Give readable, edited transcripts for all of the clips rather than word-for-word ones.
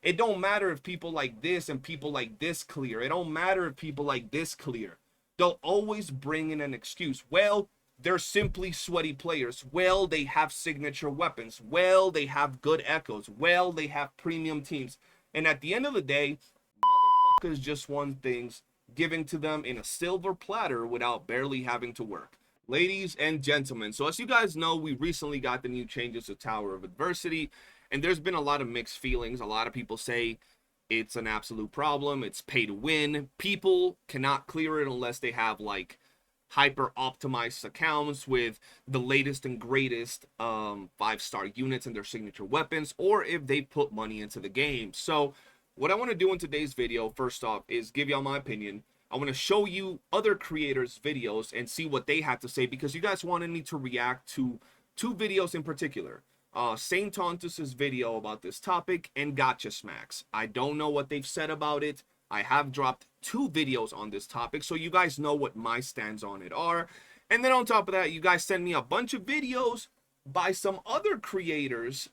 It don't matter if people like this and people like this clear. It don't matter if people like this clear. They'll always bring in an excuse. Well, they're simply sweaty players. Well, they have signature weapons. Well, they have good echoes. Well, they have premium teams. And at the end of the day, motherfuckers just want things given to them in a silver platter without barely having to work. Ladies and gentlemen, so as you guys know, we recently got the new changes to Tower of Adversity, and there's been a lot of mixed feelings. A lot of people say it's an absolute problem. It's pay to win. People cannot clear it unless they have like hyper optimized accounts with the latest and greatest 5-star units and their signature weapons, or if they put money into the game. So what I want to do in today's video, first off, is give y'all my opinion. I want to show you other creators' videos and see what they had to say, because you guys wanted me to react to two videos in particular. Saint Tantis' video about this topic and Gotcha Smacks. I don't know what they've said about it. I have dropped 2 videos on this topic, so you guys know what my stands on it are. And then on top of that, you guys send me a bunch of videos by some other creators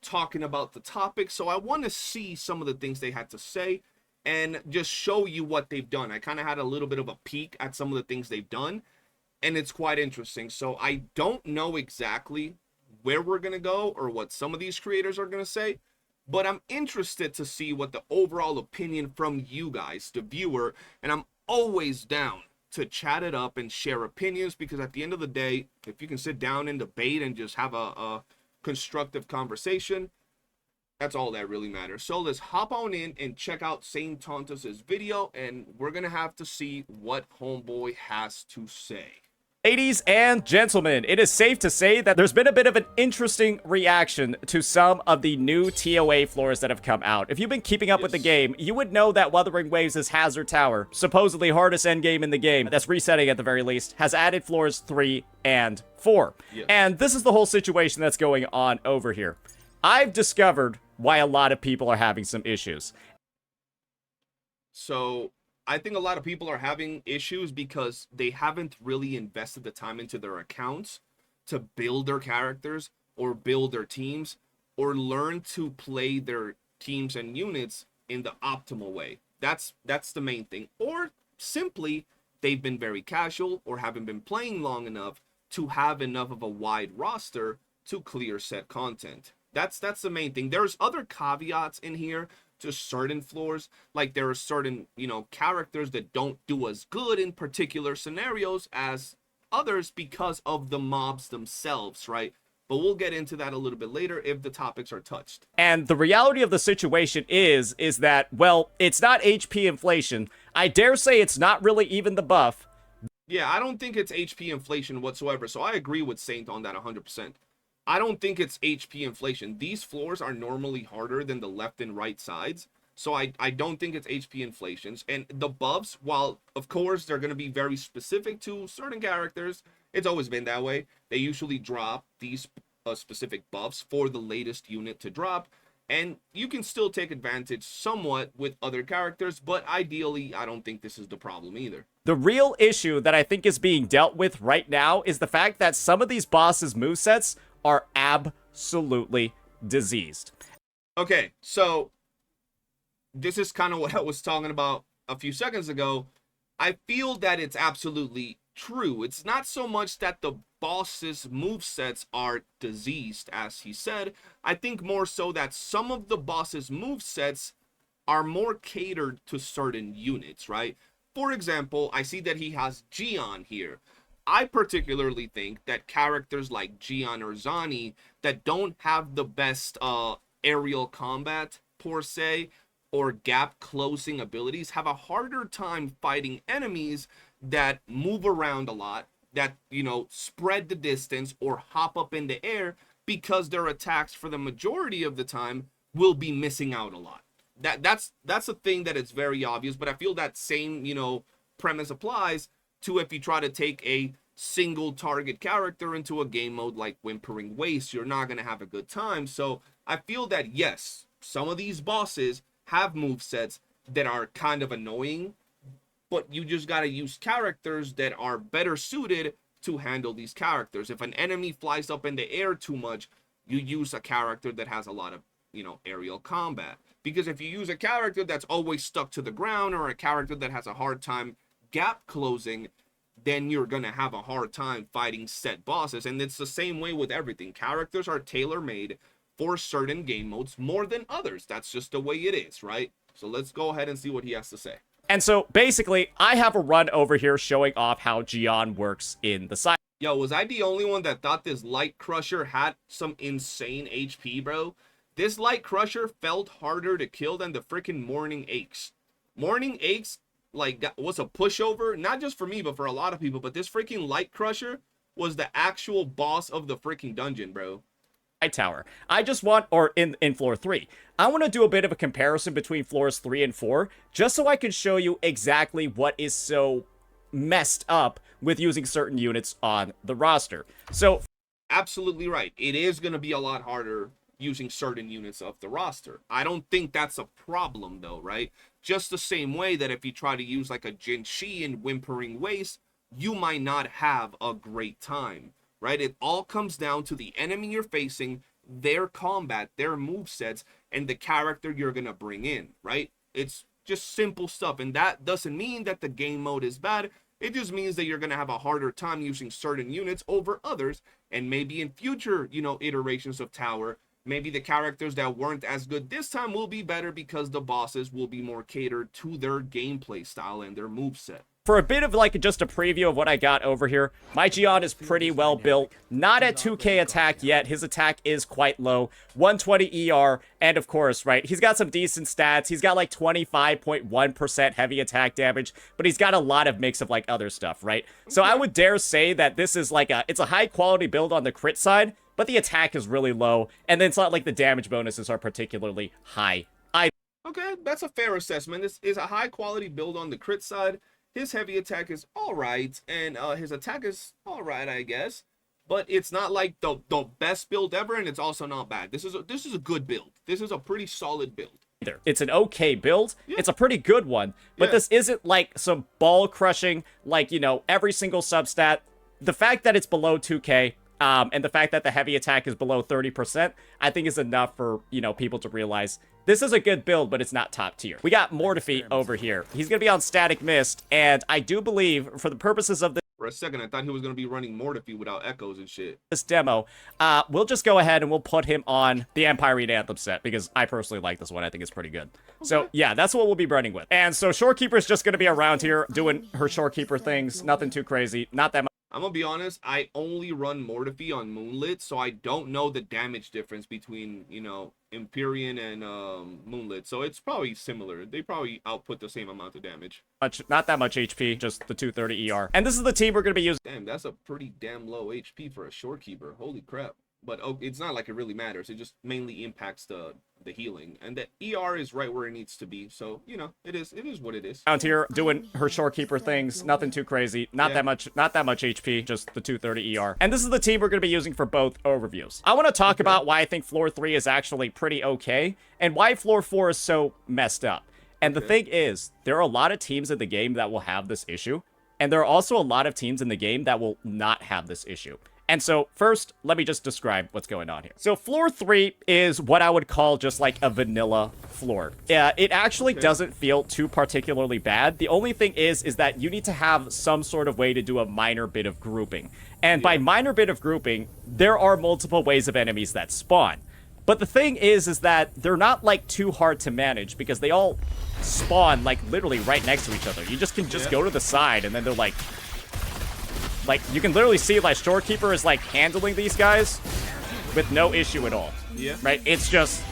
talking about the topic. So I want to see some of the things they had to say and just show you what they've done. I kind of had a little bit of a peek at some of the things they've done, and it's quite interesting. So I don't know exactly where we're going to go or what some of these creators are going to say, but I'm interested to see what the overall opinion from you guys, the viewer, and I'm always down to chat it up and share opinions, because at the end of the day, if you can sit down and debate and just have a constructive conversation, that's all that really matters. So let's hop on in and check out Saint Tantis' video, and we're gonna have to see what homeboy has to say. Ladies and gentlemen, it is safe to say that there's been a bit of an interesting reaction to some of the new TOA floors that have come out. If you've been keeping up with the game, you would know that Wuthering Waves' Hazard Tower, supposedly hardest endgame in the game, that's resetting at the very least, has added floors 3 and 4. Yes. And this is the whole situation that's going on over here. I've discovered why a lot of people are having some issues. So I think a lot of people are having issues because they haven't really invested the time into their accounts to build their characters or build their teams or learn to play their teams and units in the optimal way. That's the main thing. Or simply they've been very casual or haven't been playing long enough to have enough of a wide roster to clear set content. That's the main thing. There's other caveats in here to certain floors, like there are certain, characters that don't do as good in particular scenarios as others because of the mobs themselves, right? But we'll get into that a little bit later if the topics are touched. And the reality of the situation is that, well, it's not HP inflation. I dare say it's not really even the buff. Yeah, I don't think it's HP inflation whatsoever, so I agree with Saint on that 100%. I don't think it's HP inflation. These floors are normally harder than the left and right sides, so I don't think it's HP inflations. And the buffs, while of course they're going to be very specific to certain characters, it's always been that way. They usually drop these specific buffs for the latest unit to drop, and you can still take advantage somewhat with other characters, but ideally I don't think this is the problem either. The real issue that I think is being dealt with right now is the fact that some of these bosses' movesets are absolutely diseased. Okay, so this is kind of what I was talking about a few seconds ago. I feel that it's absolutely true. It's not so much that the boss's movesets are diseased, as he said. I think more so that some of the boss's movesets are more catered to certain units, right? For example, I see that he has Gion here. I particularly think that characters like Gion or Zani that don't have the best aerial combat, per se, or gap closing abilities have a harder time fighting enemies that move around a lot, that, spread the distance or hop up in the air, because their attacks for the majority of the time will be missing out a lot. That's a thing that is very obvious, but I feel that same, premise applies to if you try to take a single target character into a game mode like Whimpering Waste. You're not going to have a good time. So I feel that, yes, some of these bosses have movesets that are kind of annoying, but you just got to use characters that are better suited to handle these characters. If an enemy flies up in the air too much, you use a character that has a lot of, aerial combat. Because if you use a character that's always stuck to the ground, or a character that has a hard time gap closing, then you're gonna have a hard time fighting set bosses. And it's the same way with everything. Characters are tailor-made for certain game modes more than others. That's just the way it is, right? So let's go ahead and see what he has to say. And so basically, I have a run over here showing off how Gian works in the side. Yo, was I the only one that thought this Lightcrusher had some insane HP, bro? This Lightcrusher felt harder to kill than the freaking Morning Aches. Morning Aches, like, was a pushover, not just for me, but for a lot of people. But this freaking Lightcrusher was the actual boss of the freaking dungeon, bro. Tower. I just want, or in floor 3, I want to do a bit of a comparison between floors 3 and 4, just so I can show you exactly what is so messed up with using certain units on the roster. So, absolutely right. It is going to be a lot harder using certain units of the roster. I don't think that's a problem though, right? Just the same way that if you try to use like a Jin Shi and Whimpering Waste, you might not have a great time. Right? It all comes down to the enemy you're facing, their combat, their movesets, and the character you're going to bring in, right? It's just simple stuff. And that doesn't mean that the game mode is bad. It just means that you're going to have a harder time using certain units over others. And maybe in future, you know, iterations of Tower, maybe the characters that weren't as good this time will be better because the bosses will be more catered to their gameplay style and their moveset. For a bit of like just a preview of what I got over here, my Gian is pretty well built. Not at 2k attack yet. His attack is quite low. 120 ER, and of course, right, he's got some decent stats. He's got like 25.1% heavy attack damage, but he's got a lot of mix of like other stuff, right? So I would dare say that this is like it's a high quality build on the crit side, but the attack is really low, and then it's not like the damage bonuses are particularly high. Okay, that's a fair assessment. This is a high quality build on the crit side. His heavy attack is all right, and his attack is all right, I guess. But it's not like the best build ever, and it's also not bad. This is a good build. This is a pretty solid build. It's an okay build. Yeah. It's a pretty good one, but this isn't like some ball crushing, like, you know, every single substat. The fact that it's below 2k, and the fact that the heavy attack is below 30%, I think is enough for, you know, people to realize this is a good build, but it's not top tier. We got Mortify over here. He's going to be on Static Mist, and I do believe, for the purposes of for a second, I thought he was going to be running Mortify without echoes and shit. This demo, we'll just go ahead and we'll put him on the Empire Anthem set, because I personally like this one. I think it's pretty good. Okay. So, yeah, that's what we'll be running with. And so Shorekeeper's just going to be around here doing her Shorekeeper things. Nothing too crazy. Not that much. I'm gonna be honest, I only run Mortify on Moonlit, so I don't know the damage difference between, you know, Empyrean and Moonlit. So it's probably similar. They probably output the same amount of damage. Not that much HP, just the 230 ER. And this is the team we're gonna be using. Damn, that's a pretty damn low HP for a Shorekeeper. Holy crap. But it's not like it really matters. It just mainly impacts the healing, and the ER is right where it needs to be. So, you know, it is what it is. Out here doing her Shorekeeper things, nothing too crazy, not that much HP, just the 230 ER. And this is the team we're going to be using for both overviews. I want to talk about why I think floor 3 is actually pretty okay, and why floor 4 is so messed up. And the thing is, there are a lot of teams in the game that will have this issue, and there are also a lot of teams in the game that will not have this issue. And so, first, let me just describe what's going on here. So, floor 3 is what I would call just like a vanilla floor. It actually doesn't feel too particularly bad. The only thing is that you need to have some sort of way to do a minor bit of grouping. And by minor bit of grouping, there are multiple ways of enemies that spawn. But the thing is that they're not like too hard to manage, because they all spawn like literally right next to each other. You just can go to the side, and then they're like, you can literally see, like, Shorekeeper is, like, handling these guys with no issue at all. Yeah. Right? It's just...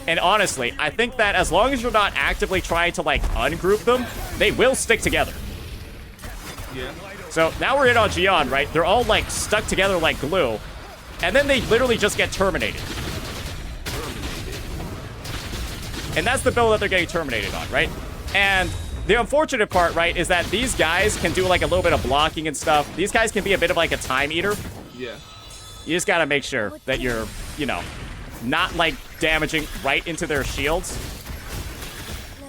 And honestly, I think that as long as you're not actively trying to, like, ungroup them, they will stick together. Yeah. So, now we're in on Gian, right? They're all, like, stuck together like glue. And then they literally just get terminated. And that's the build that they're getting terminated on, right? And... the unfortunate part, right, is that these guys can do, like, a little bit of blocking and stuff. These guys can be a bit of, like, a time eater. Yeah. You just gotta make sure that you're, you know, not, like, damaging right into their shields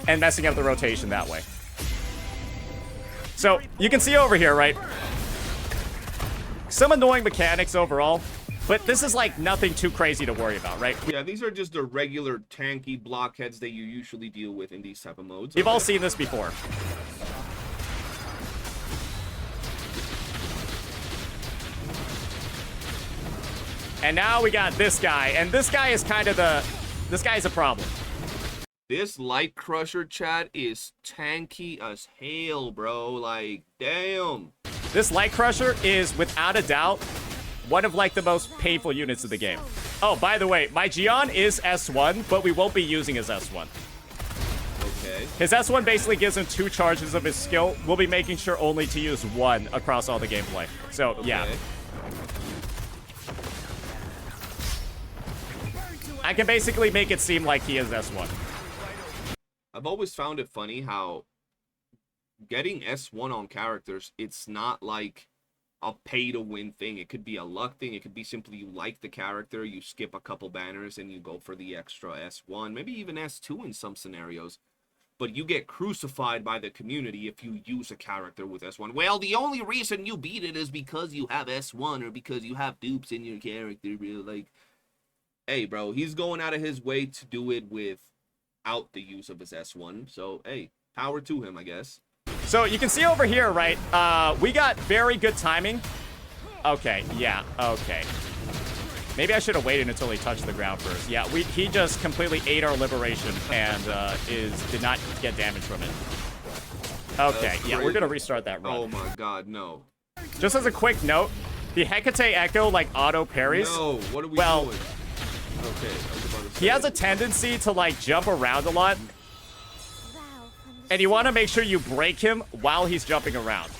and messing up the rotation that way. So, you can see over here, right, some annoying mechanics overall. But this is like nothing too crazy to worry about, right? Yeah, these are just the regular tanky blockheads that you usually deal with in these type of modes. You've all seen this before. And now we got this guy, and this guy is kind of this guy's a problem. This Lightcrusher, chat, is tanky as hell, bro. Like, damn. This Lightcrusher is, without a doubt, one of, like, the most painful units of the game. Oh, by the way, my Gion is S1, but we won't be using his S1. Okay. His S1 basically gives him 2 charges of his skill. We'll be making sure only to use 1 across all the gameplay. So, Okay. yeah. I can basically make it seem like he is S1. I've always found it funny how getting S1 on characters, it's not like a pay-to-win thing. It could be a luck thing. It could be simply you like the character, you skip a couple banners, and you go for the extra S1, maybe even S2 in some scenarios. But you get crucified by the community if you use a character with S1. Well, the only reason you beat it is because you have S1 or because you have dupes in your character, bro. Like, hey, bro, he's going out of his way to do it without the use of his S1. So, hey, power to him, I guess. So you can see over here, right? We got very good timing. Okay, yeah, okay. Maybe I should have waited until he touched the ground first. Yeah, he just completely ate our liberation and did not get damage from it. Okay, yeah, we're gonna restart that run. Oh my god, no. Just as a quick note, the Hecate Echo like auto parries. No, what are we well, doing? Okay, I was about to say. He has a tendency to like jump around a lot. And you want to make sure you break him while he's jumping around.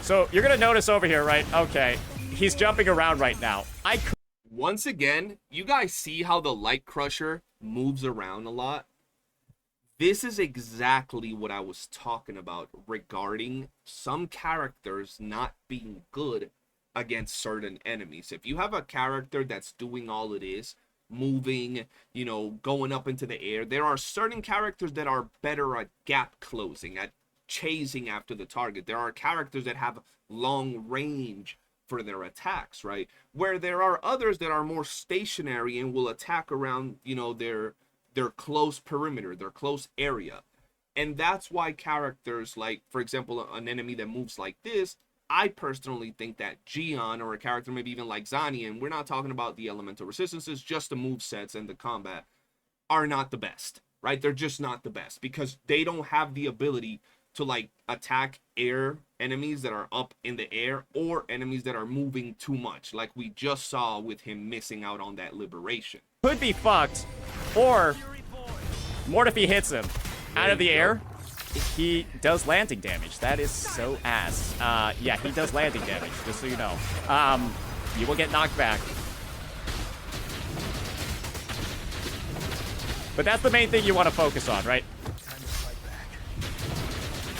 So you're going to notice over here, right? Okay, he's jumping around right now. Once again, you guys see how the Lightcrusher moves around a lot? This is exactly what I was talking about regarding some characters not being good against certain enemies. If you have a character that's doing all it is, moving, you know, going up into the air, there are certain characters that are better at gap closing, at chasing after the target. There are characters that have long range for their attacks, right? Where there are others that are more stationary and will attack around, you know, their close perimeter, their close area. And that's why characters like, for example, an enemy that moves like this, I personally think that Gion, or a character maybe even like Zanian, we're not talking about the elemental resistances, just the move sets and the combat, are not the best, right? They're just not the best because they don't have the ability to like attack air enemies that are up in the air or enemies that are moving too much, like we just saw with him missing out on that liberation. Could be fucked, or Mortifi hits him out of the air. He does landing damage. That is so ass. Yeah, he does landing damage, just so you know. You will get knocked back. But that's the main thing you want to focus on, right?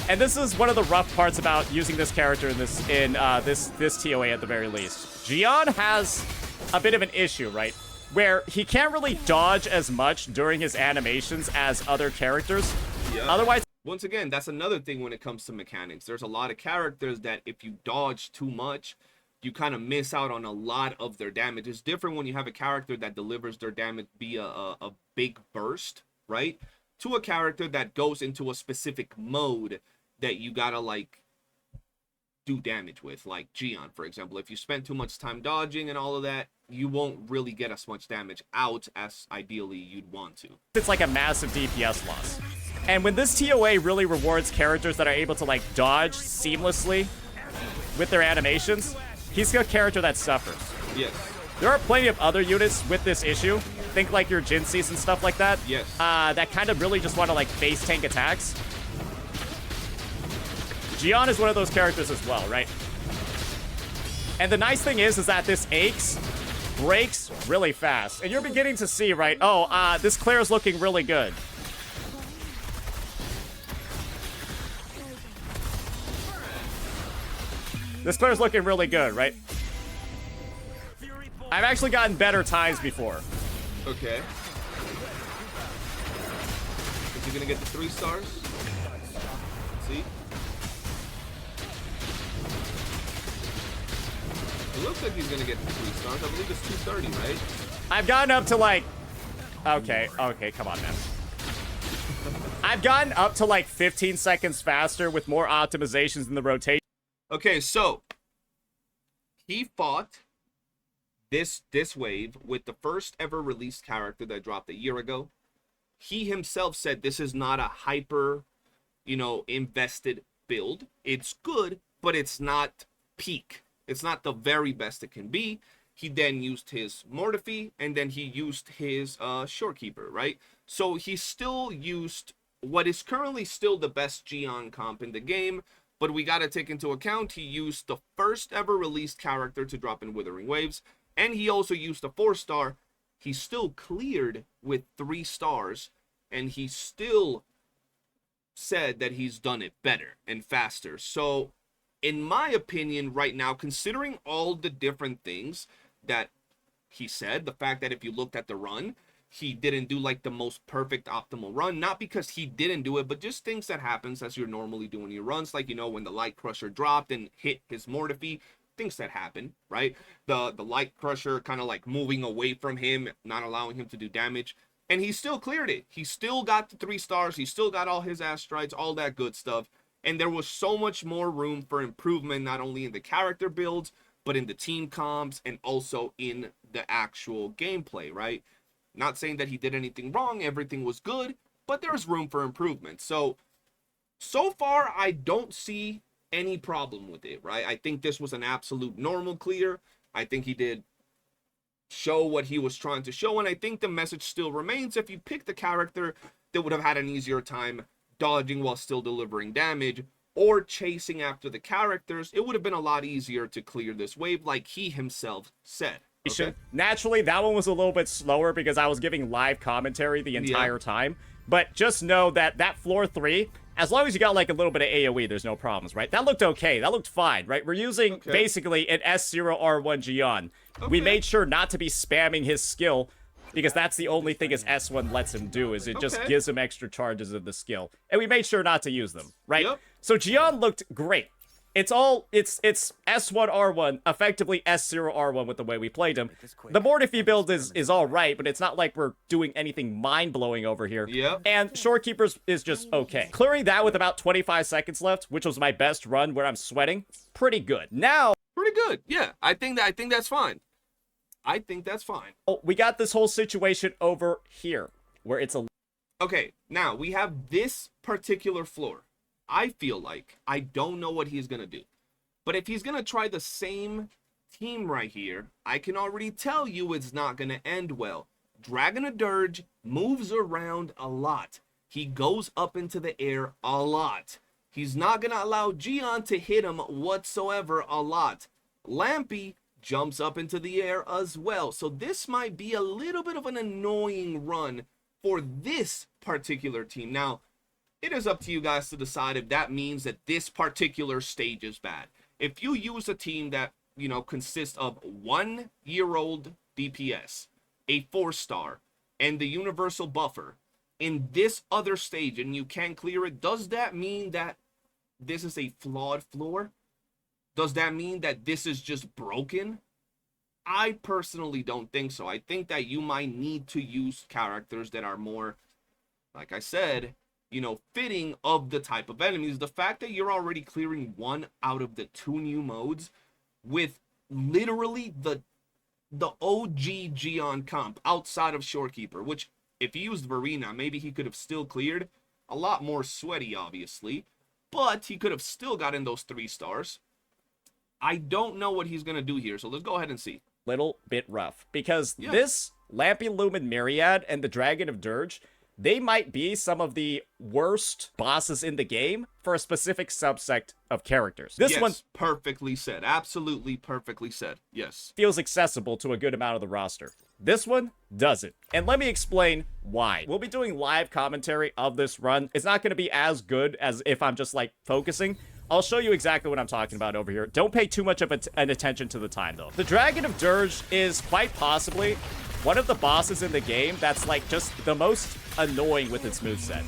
And this is one of the rough parts about using this character in this TOA at the very least. Gion has a bit of an issue, right? Where he can't really dodge as much during his animations as other characters. Yeah. Otherwise, once again, that's another thing when it comes to mechanics. There's a lot of characters that if you dodge too much, you kind of miss out on a lot of their damage. It's different when you have a character that delivers their damage via a big burst, right? To a character that goes into a specific mode that you gotta like do damage with, like Gion, for example. If you spend too much time dodging and all of that, you won't really get as much damage out as ideally you'd want to. It's like a massive DPS loss. And when this TOA really rewards characters that are able to like dodge seamlessly with their animations, he's a character that suffers. Yes. There are plenty of other units with this issue. Think like your Jinsees and stuff like that. Yes. That kind of really just want to like face tank attacks. Gion is one of those characters as well, right? And the nice thing is that this Aches breaks really fast. And you're beginning to see, right? Oh, this Claire is looking really good. This Claire's looking really good, right? I've actually gotten better times before. Okay. Is he gonna get the 3 stars? See? It looks like he's gonna get the 3 stars. I believe it's 230, right? I've gotten up to like... Okay, come on, man. I've gotten up to like 15 seconds faster with more optimizations in the rotation. Okay, so he fought this wave with the first ever released character that dropped a year ago. He himself said this is not a hyper, invested build. It's good, but it's not peak. It's not the very best it can be. He then used his Mortifi, and then he used his Shorekeeper, right? So he still used what is currently still the best Gion comp in the game, but we got to take into account he used the first ever released character to drop in Withering Waves, and he also used a 4-star. He still cleared with 3 stars, and he still said that he's done it better and faster. So in my opinion right now, considering all the different things that he said, the fact that if you looked at the run, he didn't do like the most perfect optimal run, not because he didn't do it, but just things that happens as you're normally doing your runs, like when the Lightcrusher dropped and hit his Mortifi, things that happen, right? The Lightcrusher kind of like moving away from him, not allowing him to do damage, and he still cleared it. He still got the 3 stars, he still got all his asteroids, all that good stuff, and there was so much more room for improvement, not only in the character builds, but in the team comps and also in the actual gameplay, right? Not saying that he did anything wrong, everything was good, but there's room for improvement. So far, I don't see any problem with it, right? I think this was an absolute normal clear. I think he did show what he was trying to show, and I think the message still remains. If you pick the character that would have had an easier time dodging while still delivering damage, or chasing after the characters, it would have been a lot easier to clear this wave, like he himself said. Okay. Naturally, that one was a little bit slower because I was giving live commentary the entire time. But just know that floor 3, as long as you got like a little bit of AoE, there's no problems, right? That looked okay. That looked fine, right? We're using basically an S0R1 Gion. We made sure not to be spamming his skill because that's the only thing his S1 lets him do, is it just gives him extra charges of the skill. And we made sure not to use them, right? So Gion looked great. It's S1R1, effectively S0R1 with the way we played him. The Mortifi build is all right, but it's not like we're doing anything mind-blowing over here. And Shorekeepers is just okay. Clearing that with about 25 seconds left, which was my best run where I'm sweating, pretty good. Now... Pretty good, yeah. I think that's fine. I think that's fine. Oh, we got this whole situation over here, where it's a... Okay, now we have this particular floor. I feel like I don't know what he's going to do. But if he's going to try the same team right here, I can already tell you it's not going to end well. Dragon of Dirge moves around a lot. He goes up into the air a lot. He's not going to allow Gion to hit him whatsoever a lot. Lampy jumps up into the air as well. So this might be a little bit of an annoying run for this particular team. Now, it is up to you guys to decide if that means that this particular stage is bad. If you use a team that, consists of 1-year-old DPS, a 4-star, and the universal buffer in this other stage and you can't clear it, does that mean that this is a flawed floor? Does that mean that this is just broken? I personally don't think so. I think that you might need to use characters that are more, like I said, fitting of the type of enemies. The fact that you're already clearing 1 out of the 2 new modes with literally the OG Gion comp outside of Shorekeeper, which if he used Verena, maybe he could have still cleared. A lot more sweaty, obviously, but he could have still gotten those 3 stars. I don't know what he's going to do here, so let's go ahead and see. Little bit rough, because this Lampy Lumen Myriad and the Dragon of Dirge, they might be some of the worst bosses in the game for a specific subsect of characters. This one perfectly said. Absolutely perfectly said. Yes. Feels accessible to a good amount of the roster. This one doesn't. And let me explain why. We'll be doing live commentary of this run. It's not going to be as good as if I'm just like focusing. I'll show you exactly what I'm talking about over here. Don't pay too much of an attention to the time though. The Dragon of Dirge is quite possibly one of the bosses in the game that's like just the most annoying with its moveset.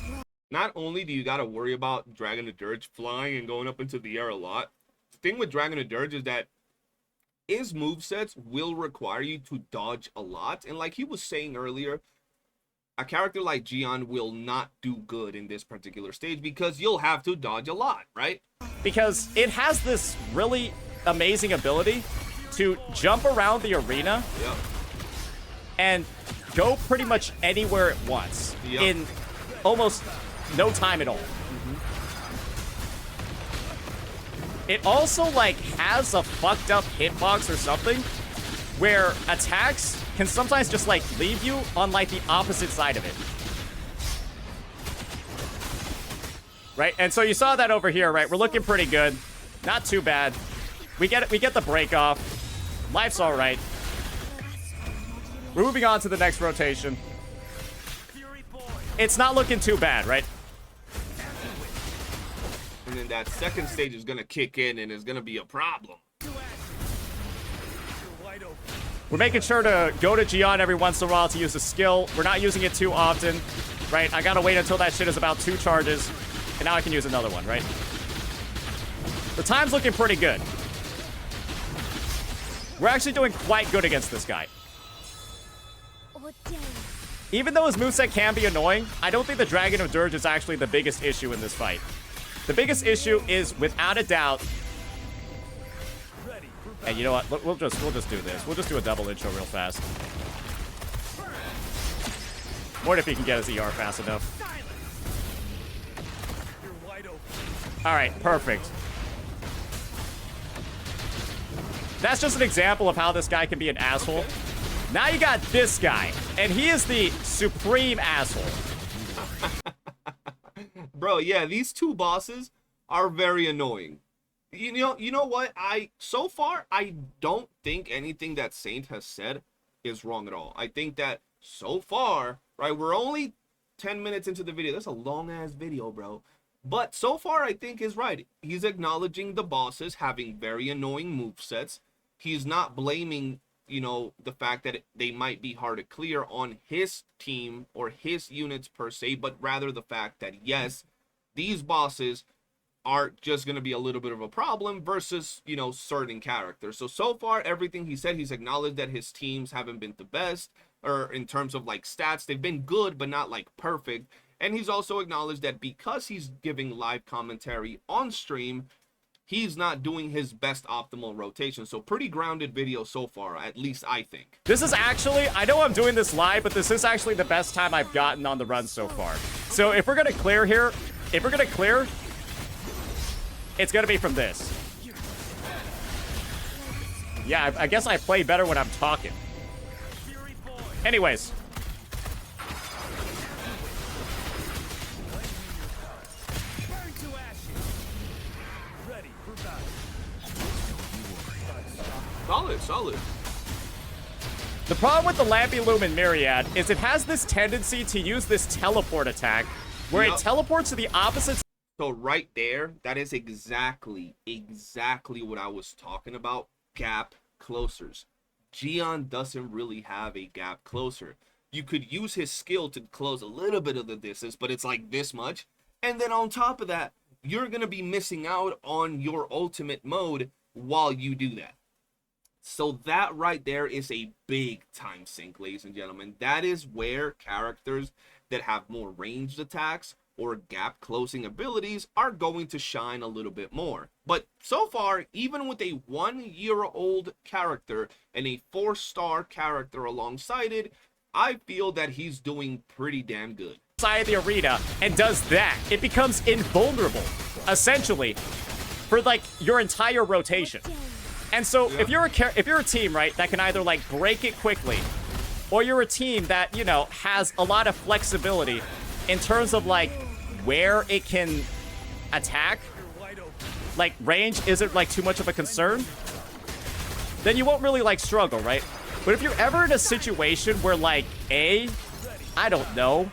Not only do you got to worry about Dragon of Dirge flying and going up into the air a lot, the thing with Dragon of Dirge is that his movesets will require you to dodge a lot. And like he was saying earlier, a character like Gian will not do good in this particular stage because you'll have to dodge a lot, right? Because it has this really amazing ability to jump around the arena and go pretty much anywhere it wants in almost no time at all. It also, like, has a fucked up hitbox or something where attacks can sometimes just, like, leave you on, like, the opposite side of it. Right? And so you saw that over here, right? We're looking pretty good. Not too bad. We get the break off. Life's all right. We're moving on to the next rotation. It's not looking too bad, right? And then that second stage is going to kick in and it's going to be a problem. We're making sure to go to Gian every once in a while to use the skill. We're not using it too often, right? I got to wait until that shit is about 2 charges. And now I can use another one, right? The time's looking pretty good. We're actually doing quite good against this guy. Even though his moveset can be annoying, I don't think the Dragon of Dirge is actually the biggest issue in this fight. The biggest issue is, without a doubt... And you know what? We'll just do this. We'll just do a double intro real fast. More if he can get his ER fast enough. Alright, perfect. That's just an example of how this guy can be an asshole. Now you got this guy, and he is the supreme asshole. Bro, yeah, these two bosses are very annoying. You know what? So far, I don't think anything that Saint has said is wrong at all. I think that so far, right, we're only 10 minutes into the video. That's a long-ass video, bro. But so far, I think is right. He's acknowledging the bosses having very annoying movesets. He's not blaming, you know, the fact that they might be hard to clear on his team or his units per se, but rather the fact that, yes, these bosses are just going to be a little bit of a problem versus, you know, certain characters. So far, everything he said, he's acknowledged that his teams haven't been the best, or in terms of, like, stats, they've been good, but not, like, perfect. And he's also acknowledged that because he's giving live commentary on stream, he's not doing his best optimal rotation. So pretty grounded video so far, at least I think. This is actually, I know I'm doing this live, but this is actually the best time I've gotten on the run so far. So if we're going to clear here, it's going to be from this. Yeah, I guess I play better when I'm talking. Anyways. Solid. The problem with the Lampilumen Myriad is it has this tendency to use this teleport attack where it teleports to the opposite. So right there, that is exactly what I was talking about. Gap closers. Gian doesn't really have a gap closer. You could use his skill to close a little bit of the distance, but it's like this much. And then on top of that, you're going to be missing out on your ultimate mode while you do that. So that right there is a big time sink, ladies and gentlemen. That is where characters that have more ranged attacks or gap closing abilities are going to shine a little bit more. But so far, even with a 1-year-old character and a 4-star character alongside it, I feel that he's doing pretty damn good. Side of the arena and does that, it becomes invulnerable, essentially, for like your entire rotation. And so if you're a team, right, that can either like break it quickly, or you're a team that, you know, has a lot of flexibility in terms of like where it can attack, like range isn't like too much of a concern, then you won't really like struggle, right? But if you're ever in a situation where like I don't know,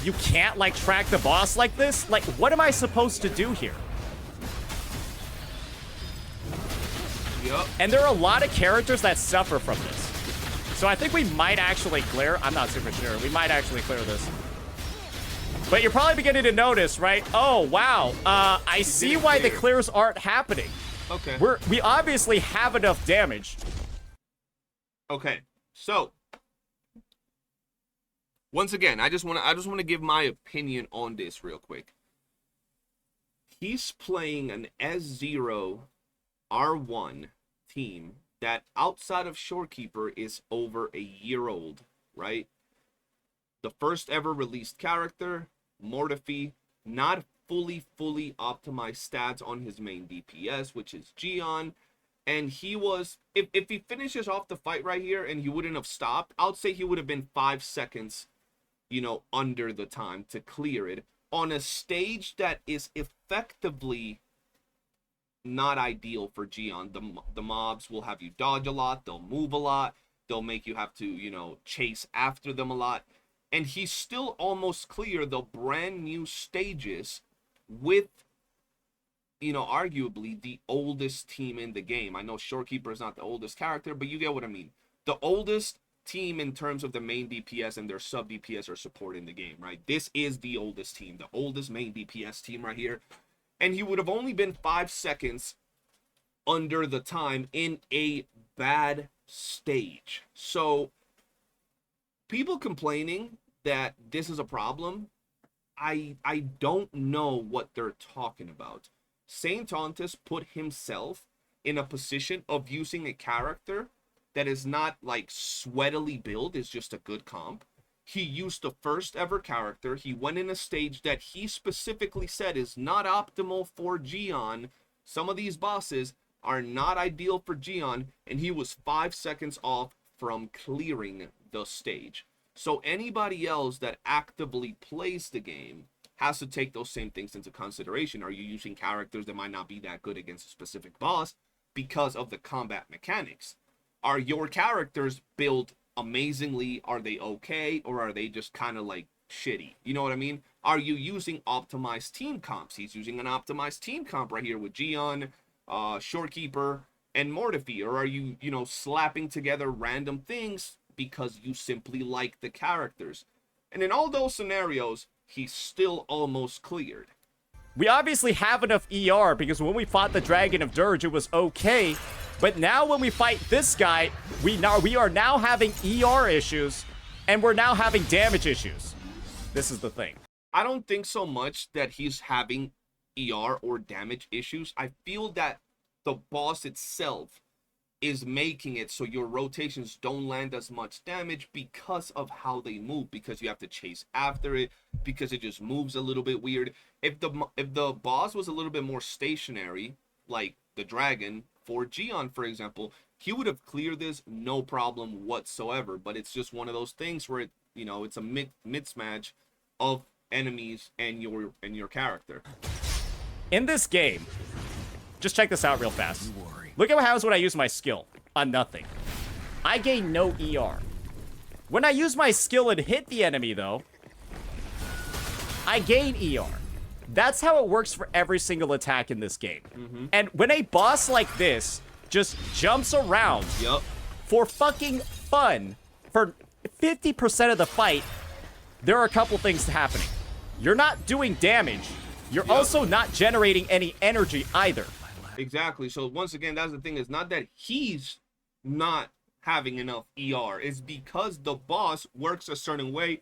you can't like track the boss like this, like what am I supposed to do here? Yep. And there are a lot of characters that suffer from this. So I think we might actually clear. I'm not super sure. We might actually clear this. But you're probably beginning to notice, right? Oh, wow. I see why the clears aren't happening. Okay. We obviously have enough damage. Okay. So once again, I just want to give my opinion on this real quick. He's playing an S0 R1 team that outside of Shorekeeper is over a year old, right? The first ever released character, Mortifi, not fully optimized stats on his main DPS, which is Gion. And he was, if he finishes off the fight right here and he wouldn't have stopped, I would say he would have been 5 seconds, you know, under the time to clear it on a stage that is effectively not ideal for Gion. The mobs will have you dodge a lot, they'll move a lot, they'll make you have to, you know, chase after them a lot. And he's still almost clear the brand new stages with, you know, arguably the oldest team in the game. I know Shorekeeper is not the oldest character, but you get what I mean. The oldest team in terms of the main DPS and their sub DPS or support in the game, right? This is the oldest team, the oldest main DPS team right here. And he would have only been 5 seconds under the time in a bad stage. So people complaining that this is a problem, I don't know what they're talking about. Saint Tantis put himself in a position of using a character that is not like sweatily built, is just a good comp. He used the first ever character. He went in a stage that he specifically said is not optimal for Gion. Some of these bosses are not ideal for Gion, and he was 5 seconds off from clearing the stage. So anybody else that actively plays the game has to take those same things into consideration. Are you using characters that might not be that good against a specific boss because of the combat mechanics? Are your characters built amazingly? Are they okay? Or are they just kind of like shitty? You know what I mean? Are you using optimized team comps? He's using an optimized team comp right here with Gion, Shorekeeper, and Mortifi. Or are you, you know, slapping together random things because you simply like the characters? And in all those scenarios, he's still almost cleared. We obviously have enough ER because when we fought the Dragon of Dirge, it was okay. But now when we fight this guy, we are now having ER issues, and we're now having damage issues. This is the thing. I don't think so much that he's having ER or damage issues. I feel that the boss itself is making it so your rotations don't land as much damage because of how they move, because you have to chase after it, because it just moves a little bit weird. If the boss was a little bit more stationary, like the dragon for Gion, for example, he would have cleared this no problem whatsoever. But it's just one of those things where it, you know, it's a mismatch of enemies and your character. In this game, just check this out real fast. Look at what happens when I use my skill on nothing. I gain no ER. When I use my skill and hit the enemy, though, I gain ER. That's how it works for every single attack in this game. And when a boss like this just jumps around for fucking fun for 50% of the fight, there are a couple things happening. You're not doing damage. You're also not generating any energy either. Exactly. So once again, that's the thing. It's not that he's not having enough ER. It's because the boss works a certain way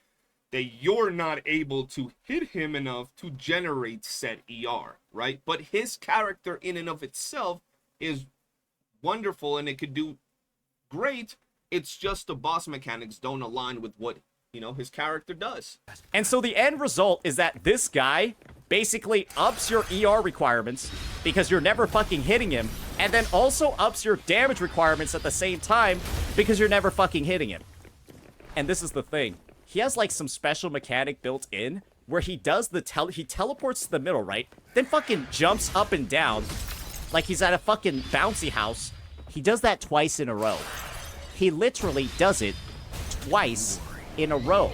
that you're not able to hit him enough to generate said ER, right? But his character in and of itself is wonderful and it could do great. It's just the boss mechanics don't align with what, you know, his character does. And so the end result is that this guy basically ups your ER requirements because you're never fucking hitting him, and then also ups your damage requirements at the same time because you're never fucking hitting him. And this is the thing. He has like some special mechanic built in where he does he teleports to the middle, right? Then fucking jumps up and down like he's at a fucking bouncy house. He does that twice in a row. He literally does it twice in a row.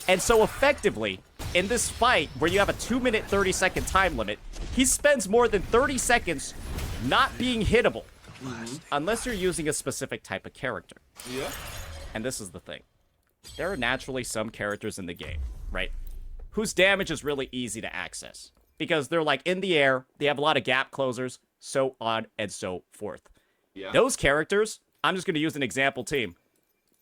And so effectively, in this fight where you have a 2-minute 30-second time limit, he spends more than 30 seconds not being hittable. Unless you're using a specific type of character. Yeah. And this is the thing. There are naturally some characters in the game, right, whose damage is really easy to access. Because they're like in the air, they have a lot of gap closers, so on and so forth. Yeah. Those characters, I'm just going to use an example team.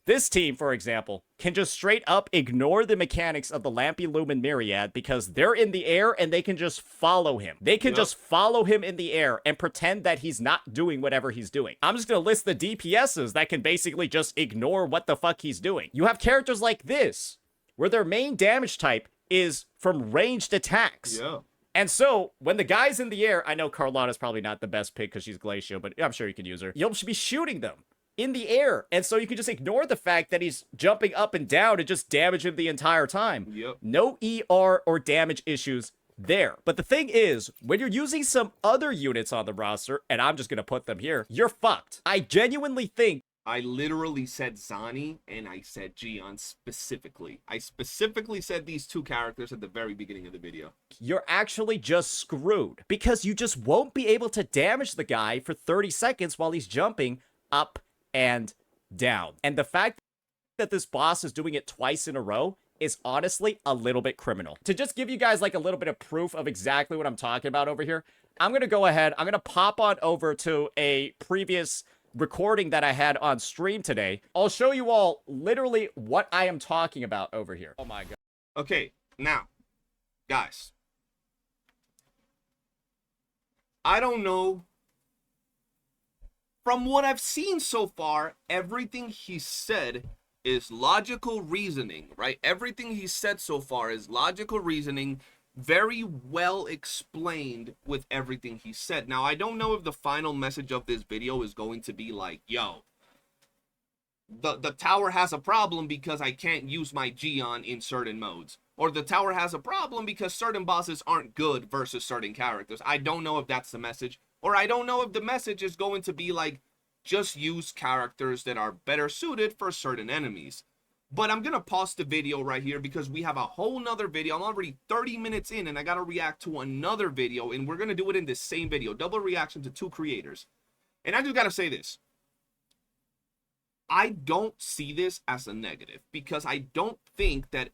This team, for example, can just straight up ignore the mechanics of the Lampy Lumen Myriad because they're in the air and they can just follow him. They can just follow him in the air and pretend that he's not doing whatever he's doing. I'm just going to list the DPSs that can basically just ignore what the fuck he's doing. You have characters like this, where their main damage type is from ranged attacks. Yeah. And so, when the guy's in the air, I know Carlotta's probably not the best pick because she's Glacio, but I'm sure you could use her. You'll be shooting them in the air. And so you can just ignore the fact that he's jumping up and down and just damage him the entire time. Yep. No ER or damage issues there. But the thing is, when you're using some other units on the roster, and I'm just going to put them here, you're fucked. I genuinely think I literally said Zani and I said Gion specifically. I specifically said these two characters at the very beginning of the video. you're actually just screwed because you just won't be able to damage the guy for 30 seconds while he's jumping up and down. And the fact that this boss is doing it twice in a row is honestly a little bit criminal. To just give you guys like a little bit of proof of exactly what I'm talking about over here, I'm going to go ahead, I'm going to pop on over to a previous recording that I had on stream today. I'll show you all literally what I am talking about over here. Oh my god. Okay, now, guys. I don't know. From what I've seen so far, everything he said is logical reasoning, right? Everything he said so far is logical reasoning, very well explained with everything he said. Now, I don't know if the final message of this video is going to be like, yo, the tower has a problem because I can't use my Gion in certain modes. Or the tower has a problem because certain bosses aren't good versus certain characters. I don't know if that's the message. Or I don't know if the message is going to be like, just use characters that are better suited for certain enemies. But I'm going to pause the video right here because we have a whole nother video. I'm already 30 minutes in and I got to react to another video. And we're going to do it in this same video. Double reaction to two creators. And I just got to say this. I don't see this as a negative because I don't think that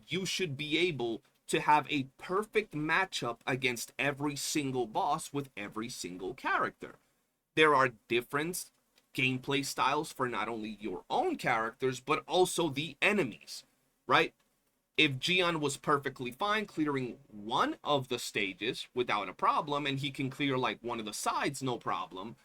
you should be able to have a perfect matchup against every single boss with every single character. There are different gameplay styles for not only your own characters, but also the enemies, right? If Gion was perfectly fine clearing one of the stages without a problem, and he can clear like one of the sides, no problem,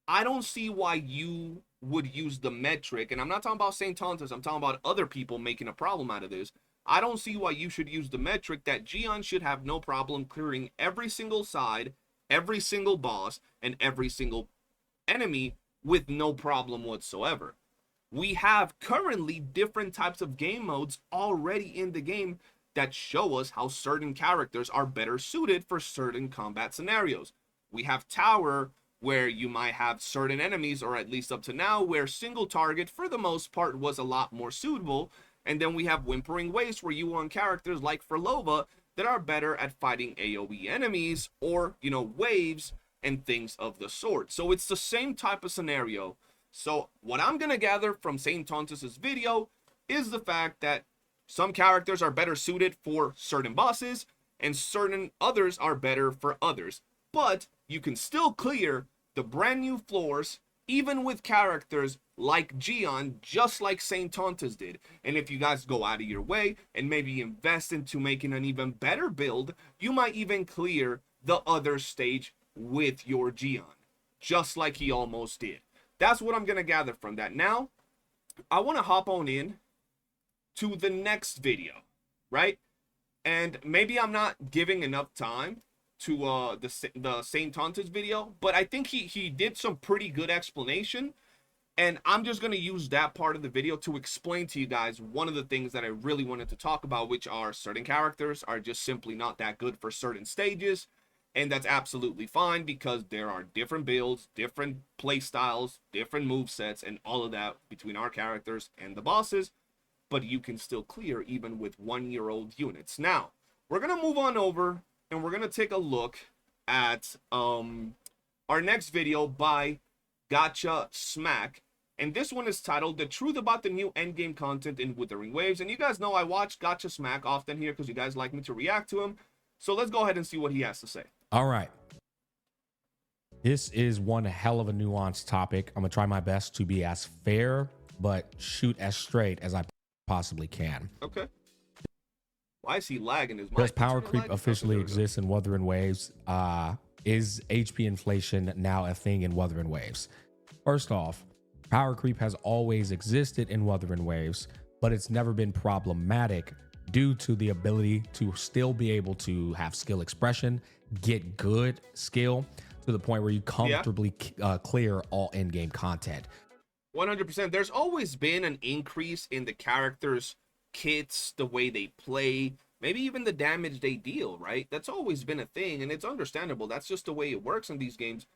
I don't see why you would use the metric, and I'm not talking about St. Tantis, I'm talking about other people making a problem out of this. I don't see why you should use the metric that Gion should have no problem clearing every single side, every single boss, and every single enemy with no problem whatsoever. We have currently different types of game modes already in the game that show us how certain characters are better suited for certain combat scenarios. We have Tower, where you might have certain enemies, or at least up to now, where single target for the most part was a lot more suitable. And then we have Whimpering Waste, where you want characters like Furlova that are better at fighting AoE enemies or, you know, waves and things of the sort. So it's the same type of scenario. So what I'm going to gather from St. Tantis' video is the fact that some characters are better suited for certain bosses and certain others are better for others. But you can still clear the brand new floors even with characters like Gion, just like St. Tantis did. And if you guys go out of your way and maybe invest into making an even better build, you might even clear the other stage with your Gion, just like he almost did. That's what I'm going to gather from that. Now, I want to hop on in to the next video, right? And maybe I'm not giving enough time to the St. Tantis video, but I think he did some pretty good explanation. And I'm just going to use that part of the video to explain to you guys one of the things that I really wanted to talk about, which are certain characters are just simply not that good for certain stages. And that's absolutely fine because there are different builds, different play styles, different movesets, and all of that between our characters and the bosses. But you can still clear even with 1-year-old units. Now, we're going to move on over and we're going to take a look at our next video by Gacha Smack. And this one is titled The Truth About the New Endgame Content in Withering Waves. And you guys know I watch Gacha Smack often here because you guys like me to react to him. So let's go ahead and see what he has to say. All right. This is one hell of a nuanced topic. I'm gonna try my best to be as fair but shoot as straight as I possibly can. Okay. Why is he lagging his mic? Does power Turn it creep lagging? officially Okay, there we go. exist in Wuthering Waves? Is HP inflation now a thing in Wuthering Waves? First off, power creep has always existed in Wuthering Waves, but it's never been problematic due to the ability to still be able to have skill expression, get good skill to the point where you comfortably clear all in-game content. 100%. There's always been an increase in the characters' kits, the way they play, maybe even the damage they deal, right? That's always been a thing, and it's understandable. That's just the way it works in these games.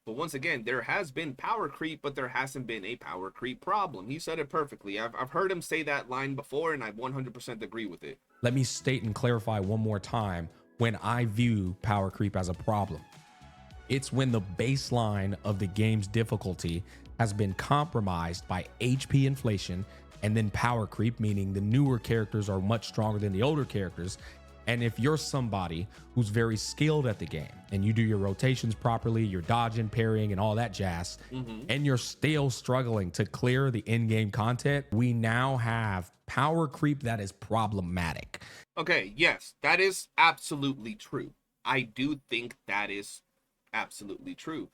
But once again, there has been power creep, but there hasn't been a power creep problem. He said it perfectly. I've heard him say that line before, and I 100% agree with it. Let me state and clarify one more time when I view power creep as a problem. It's when the baseline of the game's difficulty has been compromised by HP inflation and then power creep, meaning the newer characters are much stronger than the older characters. And if you're somebody who's very skilled at the game and you do your rotations properly, you're dodging, parrying, and all that jazz, and you're still struggling to clear the in-game content, we now have power creep that is problematic. Okay, yes, that is absolutely true. I do think that is absolutely true.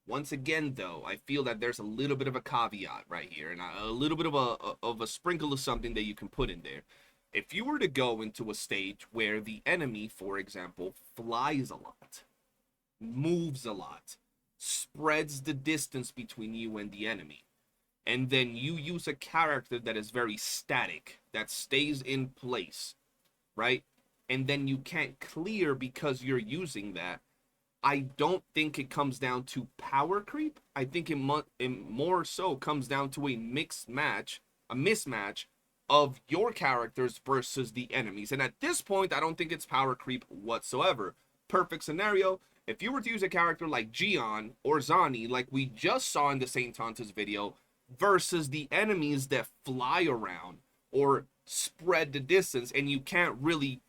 Once again, though, I feel that there's a little bit of a caveat right here, and a little bit of a sprinkle of something that you can put in there. If you were to go into a stage where the enemy, for example, flies a lot, moves a lot, spreads the distance between you and the enemy, and then you use a character that is very static, that stays in place, right? And then you can't clear because you're using that, I don't think it comes down to power creep. I think it more so comes down to a mismatch of your characters versus the enemies. And at this point, I don't think it's power creep whatsoever. Perfect scenario. If you were to use a character like Gion or Zani, like we just saw in the St. Tantis video, versus the enemies that fly around or spread the distance, and you can't really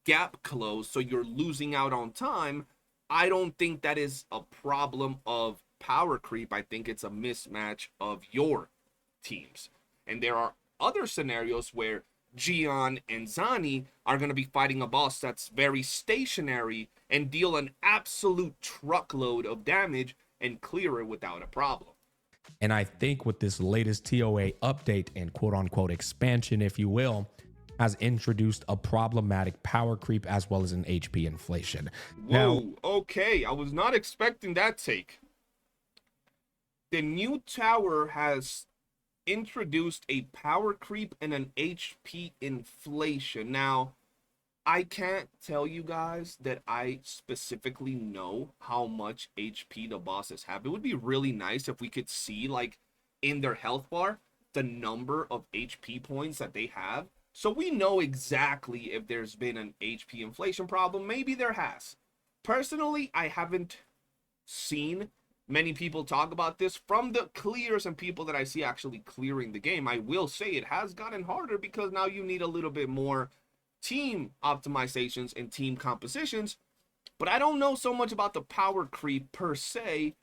gap close, so you're losing out on time, I don't think that is a problem of power creep. I think it's a mismatch of your teams. And there are other scenarios where Gion and Zani are going to be fighting a boss that's very stationary and deal an absolute truckload of damage and clear it without a problem. And I think with this latest TOA update and quote unquote expansion, if you will, has introduced a problematic power creep as well as an HP inflation. Whoa, okay, I was not expecting that take. The new tower has introduced a power creep and an HP inflation. Now, I can't tell you guys that I specifically know how much HP the bosses have. It would be really nice if we could see, like, in their health bar, the number of HP points that they have. So we know exactly if there's been an HP inflation problem. Maybe there has. Personally, I haven't seen many people talk about this. From the clears and people that I see actually clearing the game, I will say it has gotten harder because now you need a little bit more team optimizations and team compositions. But I don't know so much about the power creep per se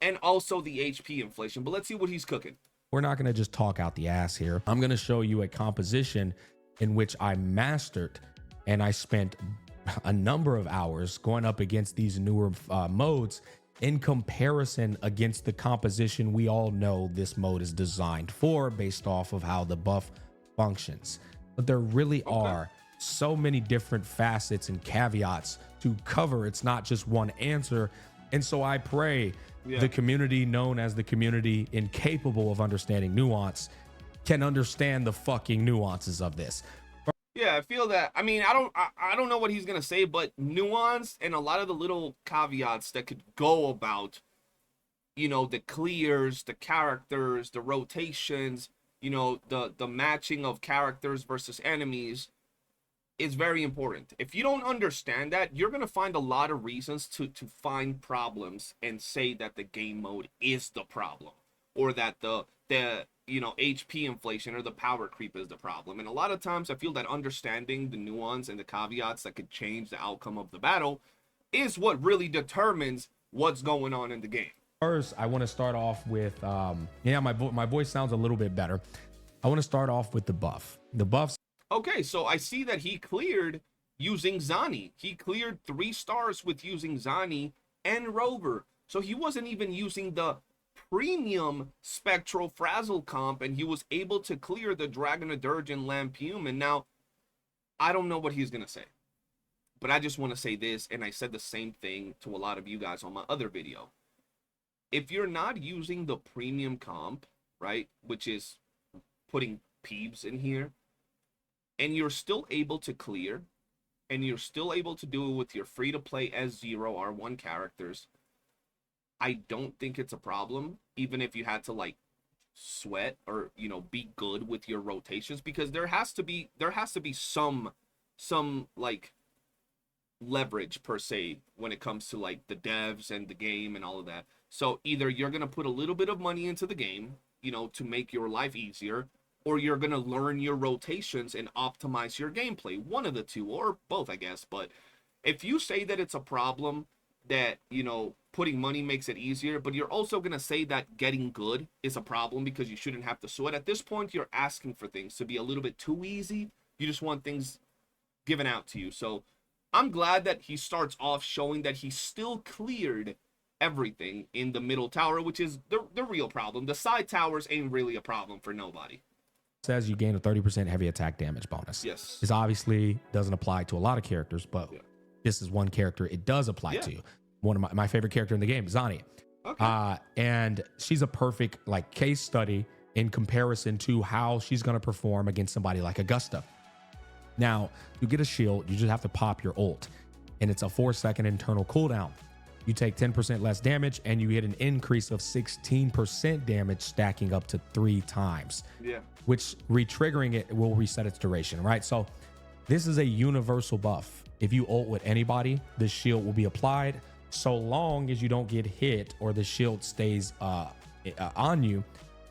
and also the HP inflation. But let's see what he's cooking. We're not going to just talk out the ass here. I'm going to show you a composition in which I mastered, and I spent a number of hours going up against these newer modes in comparison against the composition we all know this mode is designed for based off of how the buff functions. But there really are so many different facets and caveats to cover. It's not just one answer. And so I pray the community known as the community incapable of understanding nuance can understand the fucking nuances of this. Yeah, I feel that. I mean, I don't know what he's gonna say, but nuance and a lot of the little caveats that could go about, you know, the clears, the characters, the rotations, you know, the matching of characters versus enemies is very important. If you don't understand that, you're gonna find a lot of reasons to find problems and say that the game mode is the problem, or that the you know, HP inflation or the power creep is the problem. And a lot of times I feel that understanding the nuance and the caveats that could change the outcome of the battle is what really determines what's going on in the game. First, I want to start off with, my voice sounds a little bit better. I want to start off with the buff. The buffs. Okay, so I see that he cleared using Zani. He cleared 3 stars with using Zani and Rover. So he wasn't even using the premium Spectral Frazzle comp, and he was able to clear the Dragonadurge Lampume. And now, I don't know what he's going to say. But I just want to say this, and I said the same thing to a lot of you guys on my other video. If you're not using the premium comp, right, which is putting Peebs in here, and you're still able to clear, and you're still able to do it with your free-to-play S0 R1 characters, I don't think it's a problem, even if you had to, like, sweat or, you know, be good with your rotations, because there has to be some like, leverage, per se, when it comes to, like, the devs and the game and all of that. So either you're going to put a little bit of money into the game, you know, to make your life easier, or you're going to learn your rotations and optimize your gameplay. One of the two, or both, I guess. But if you say that it's a problem that, you know, putting money makes it easier, but you're also going to say that getting good is a problem because you shouldn't have to sweat. At this point, you're asking for things to be a little bit too easy. You just want things given out to you. So I'm glad that he starts off showing that he still cleared everything in the middle tower, which is the real problem. The side towers ain't really a problem for nobody. Says you gain a 30% heavy attack damage bonus. Yes. This obviously doesn't apply to a lot of characters, but Yeah. this is one character it does apply to. One of my favorite character in the game, Zani. Okay. And she's a perfect, like, case study in comparison to how she's going to perform against somebody like Augusta. Now, you get a shield, you just have to pop your ult, and it's a 4-second internal cooldown. You take 10% less damage, and you get an increase of 16% damage, stacking up to 3 times. Yeah. Which re-triggering it will reset its duration, right? So this is a universal buff. If you ult with anybody, the shield will be applied. So long as you don't get hit or the shield stays on you,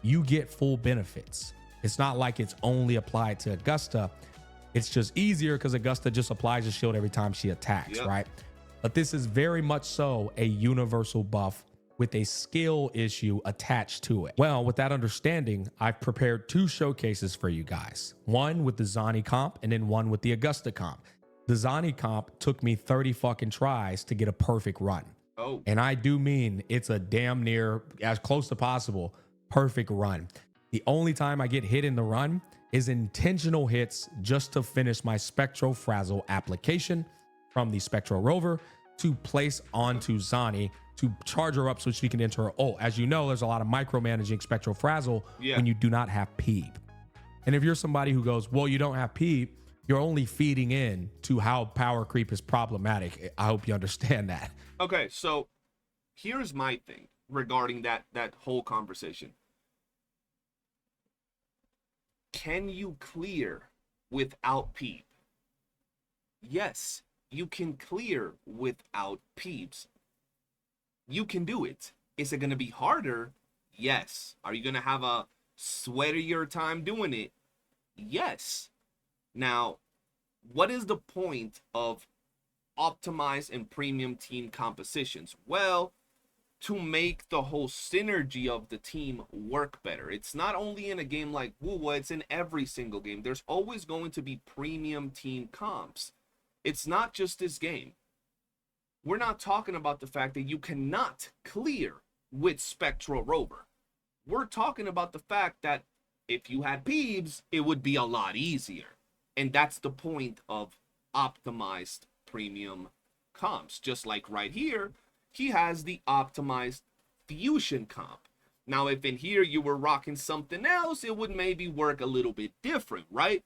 you get full benefits. It's not like it's only applied to Augusta. It's just easier because Augusta just applies a shield every time she attacks, right? But this is very much so a universal buff with a skill issue attached to it. Well, with that understanding, I've prepared 2 showcases for you guys. One with the Zani comp and then one with the Augusta comp. The Zani comp took me 30 fucking tries to get a perfect run. Oh. And I do mean it's a damn near, as close to possible, perfect run. The only time I get hit in the run is intentional hits just to finish my Spectral Frazzle application from the Spectral Rover to place onto Zani to charge her up so she can enter her ult. As you know, there's a lot of micromanaging Spectral Frazzle when you do not have Peeb. And if you're somebody who goes, well, you don't have Peeb, you're only feeding in to how power creep is problematic. I hope you understand that. Okay, so here's my thing regarding that whole conversation. Can you clear without Peeb? Yes, you can clear without Peebs. You can do it. Is it going to be harder? Yes. Are you going to have a sweatier time doing it? Yes. Now, what is the point of optimized and premium team compositions? Well, to make the whole synergy of the team work better. It's not only in a game like WoWa, it's in every single game. There's always going to be premium team comps. It's not just this game. We're not talking about the fact that you cannot clear with Spectral Rover. We're talking about the fact that if you had Peebs, it would be a lot easier. And that's the point of optimized premium comps. Just like right here, he has the optimized fusion comp. Now, if in here you were rocking something else, it would maybe work a little bit different, right?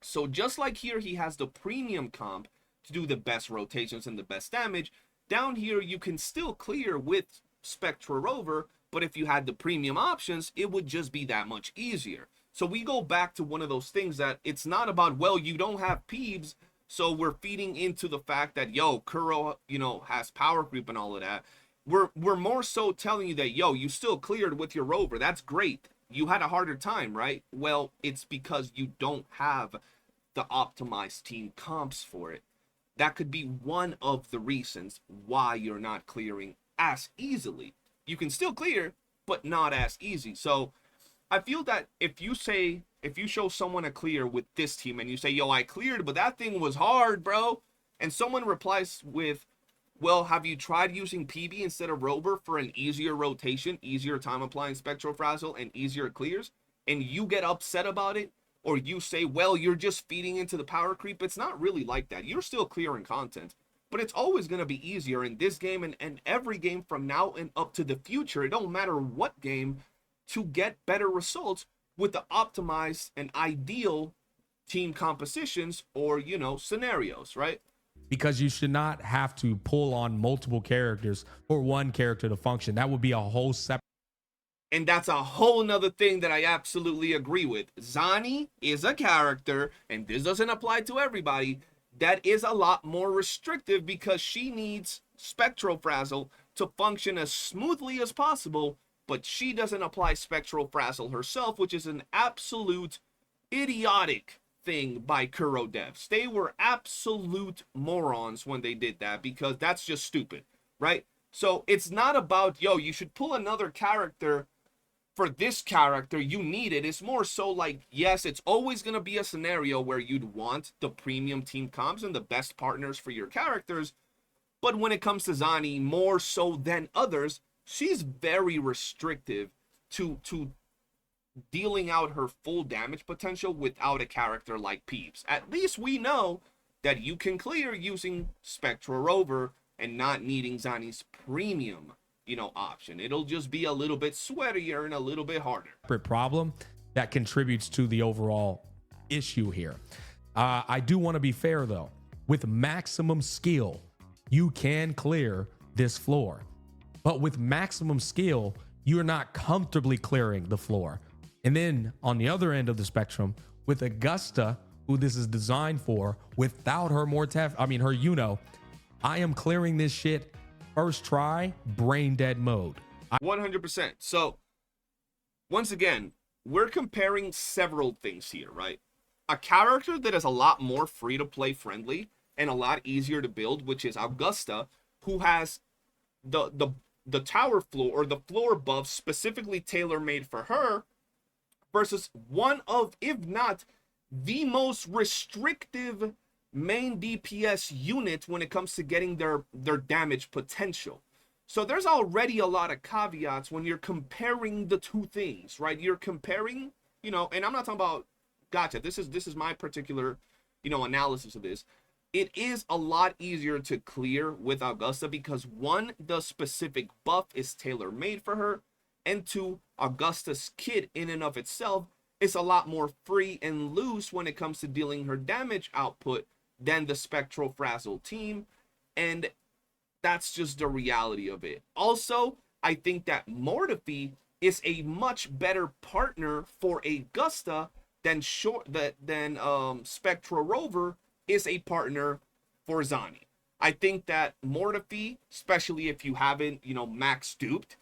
So just like here, he has the premium comp to do the best rotations and the best damage. Down here, you can still clear with Spectral Rover, but if you had the premium options, it would just be that much easier. So we go back to one of those things that it's not about, well, you don't have Peebs, so we're feeding into the fact that, yo, Kuro, you know, has power creep and all of that. We're more so telling you that, yo, you still cleared with your Rover. That's great. You had a harder time, right? Well, it's because you don't have the optimized team comps for it. That could be one of the reasons why you're not clearing as easily. You can still clear, but not as easy. So I feel that if you show someone a clear with this team and you say, yo, I cleared, but that thing was hard, bro. And someone replies with, well, have you tried using PB instead of Rover for an easier rotation, easier time applying Spectral Frazzle, and easier clears? And you get upset about it, or you say, well, you're just feeding into the power creep. It's not really like that. You're still clearing content, but it's always going to be easier in this game and every game from now and up to the future. It don't matter what game, to get better results with the optimized and ideal team compositions or, you know, scenarios, right? Because you should not have to pull on multiple characters for one character to function. That would be a whole separate. And that's a whole nother thing that I absolutely agree with. Zani is a character, and this doesn't apply to everybody, that is a lot more restrictive because she needs Spectral Frazzle to function as smoothly as possible, but she doesn't apply Spectral Frazzle herself, which is an absolute idiotic thing by Kuro devs. They were absolute morons when they did that, because that's just stupid, right? So it's not about, yo, you should pull another character for this character, you need it. It's more so like, yes, it's always going to be a scenario where you'd want the premium team comps and the best partners for your characters, but when it comes to Zani, more so than others, she's very restrictive to dealing out her full damage potential without a character like Peeps. At least we know that you can clear using Spectral Rover and not needing Zani's premium, you know, option. It'll just be a little bit sweatier and a little bit harder. Problem that contributes to the overall issue here. I do want to be fair though. With maximum skill, you can clear this floor. But with maximum skill, you're not comfortably clearing the floor. And then on the other end of the spectrum, with Augusta, who this is designed for, without her her Yuno, I am clearing this shit first try, brain dead mode. 100%. So once again, we're comparing several things here, right? A character that is a lot more free to play friendly and a lot easier to build, which is Augusta, who has the tower floor, or the floor buff specifically tailor-made for her, versus one of, if not the most restrictive main DPS unit when it comes to getting their damage potential. So there's already a lot of caveats when you're comparing the two things, right? You're comparing, you know, and I'm not talking about gacha. This is my particular, you know, analysis of this. It is a lot easier to clear with Augusta because, one, the specific buff is tailor-made for her, and two, Augusta's kit in and of itself is a lot more free and loose when it comes to dealing her damage output than the Spectral Frazzle team, and that's just the reality of it. Also, I think that Mortefi is a much better partner for Augusta than Spectral Rover is a partner for Zani. I think that Mortefi, especially if you haven't, you know, max duped,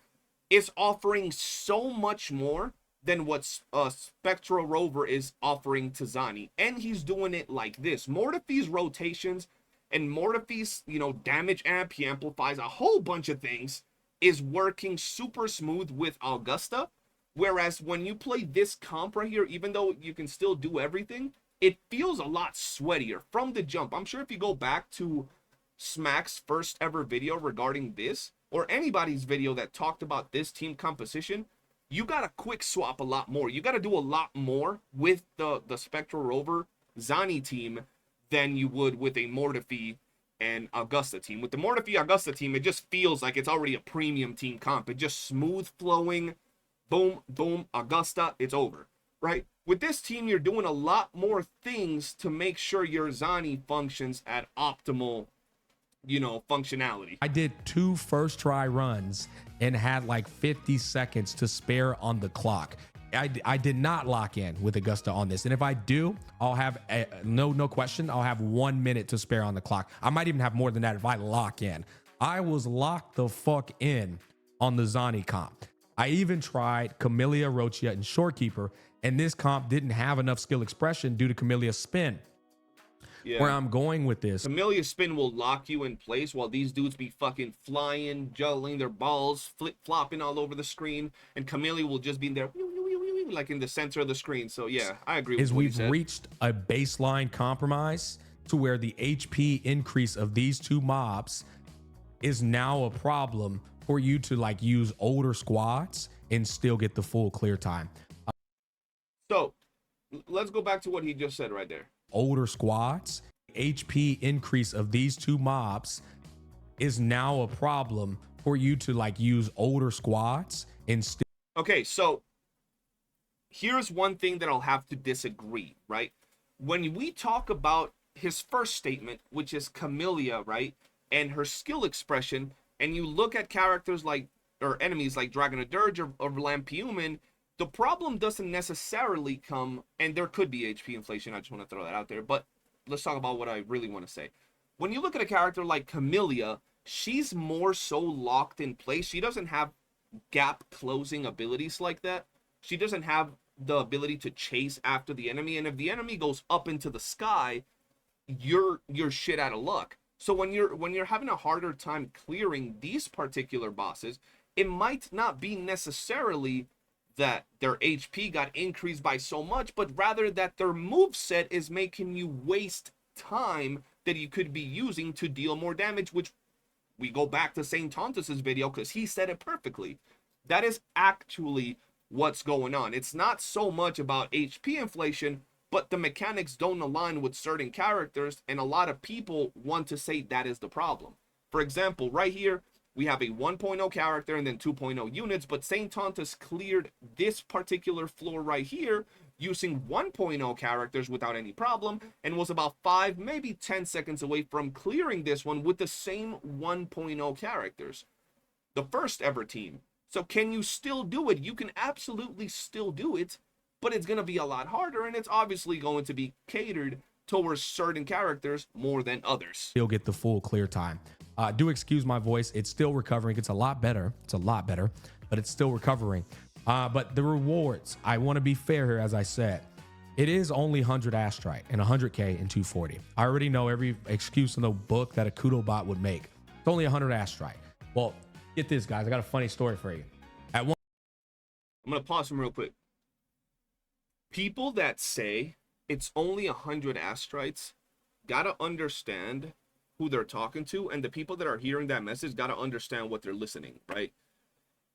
is offering so much more than what Spectral Rover is offering to Zani. And he's doing it like this. Mortefi's rotations and Mortefi's, you know, damage amp, he amplifies a whole bunch of things, is working super smooth with Augusta. Whereas when you play this comp right here, even though you can still do everything, it feels a lot sweatier from the jump. I'm sure if you go back to Smack's first ever video regarding this, or anybody's video that talked about this team composition, you got to quick swap a lot more. You got to do a lot more with the Spectral Rover Zani team than you would with a Mortefi and Augusta team. With the Mortefi Augusta team, it just feels like it's already a premium team comp. It just smooth flowing, boom, boom, Augusta, it's over, right? With this team, you're doing a lot more things to make sure your Zani functions at optimal, you know, functionality. I did 2 first try runs and had like 50 seconds to spare on the clock. I did not lock in with Augusta on this. And if I do, I'll have no question. I'll have 1 minute to spare on the clock. I might even have more than that if I lock in. I was locked the fuck in on the Zani comp. I even tried Camellia, Rochia, and Shorekeeper, and this comp didn't have enough skill expression due to Camelia's spin. where I'm going with this. Camellia spin will lock you in place while these dudes be fucking flying, juggling their balls, flip-flopping all over the screen, and Camellia will just be in there, like in the center of the screen. So yeah, I agree with what he said. We've reached a baseline compromise to where the HP increase of these two mobs is now a problem for you to like use older squads and still get the full clear time. So let's go back to what he just said right there. Older squads, HP increase of these two mobs is now a problem for you to like use older squads and still. Okay, so here's one thing that I'll have to disagree, right? When we talk about his first statement, which is Camellia, right, and her skill expression, and you look at characters like, or enemies like Dragon of Dirge or Lampiumin, the problem doesn't necessarily come, and there could be HP inflation, I just want to throw that out there, but let's talk about what I really want to say. When you look at a character like Camellia, she's more so locked in place. She doesn't have gap closing abilities like that. She doesn't have the ability to chase after the enemy, and if the enemy goes up into the sky, you're shit out of luck. So when you're having a harder time clearing these particular bosses, it might not be necessarily that their HP got increased by so much, but rather that their moveset is making you waste time that you could be using to deal more damage, which we go back to St. Tantis' video because he said it perfectly. That is actually what's going on. It's not so much about HP inflation, but the mechanics don't align with certain characters, and a lot of people want to say that is the problem. For example, right here, we have a 1.0 character and then 2.0 units, but St. Tantis cleared this particular floor right here using 1.0 characters without any problem, and was about 5, maybe 10 seconds away from clearing this one with the same 1.0 characters. The first ever team. So can you still do it? You can absolutely still do it, but it's going to be a lot harder, and it's obviously going to be catered towards certain characters more than others. Still get the full clear time. Do excuse my voice. It's still recovering. It's a lot better. It's a lot better, but it's still recovering. But the rewards, I want to be fair here. As I said, it is only 100 Astrite and 100K and 240. I already know every excuse in the book that a Kudo bot would make. It's only 100 Astrite. Well, get this, guys. I got a funny story for you. I'm going to pause him real quick. People that say it's only 100 Astrites gotta understand who they're talking to, and the people that are hearing that message gotta understand what they're listening, right?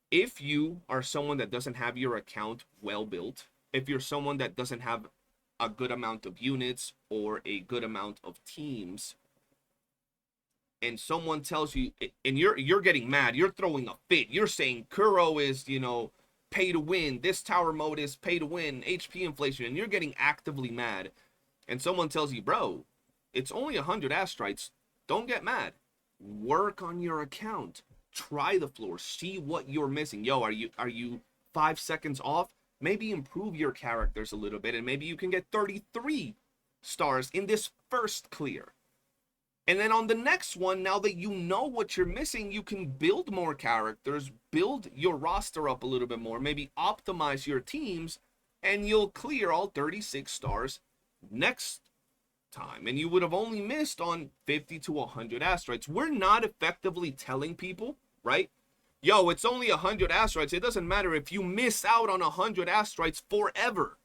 If you are someone that doesn't have your account well built, if you're someone that doesn't have a good amount of units or a good amount of teams, and someone tells you, and you're getting mad, you're throwing a fit, you're saying Kuro is, you know, pay to win, this tower mode is pay to win, HP inflation, and you're getting actively mad, and someone tells you, bro, it's only 100 Astrites, don't get mad. Work on your account. Try the floor. See what you're missing. Yo, are you 5 seconds off? Maybe improve your characters a little bit, and maybe you can get 33 stars in this first clear. And then on the next one, now that you know what you're missing, you can build more characters, build your roster up a little bit more, maybe optimize your teams, and you'll clear all 36 stars next time. And you would have only missed on 50 to 100 Astrites. We're not effectively telling people, right? Yo, it's only 100 Astrites. It doesn't matter if you miss out on 100 Astrites forever,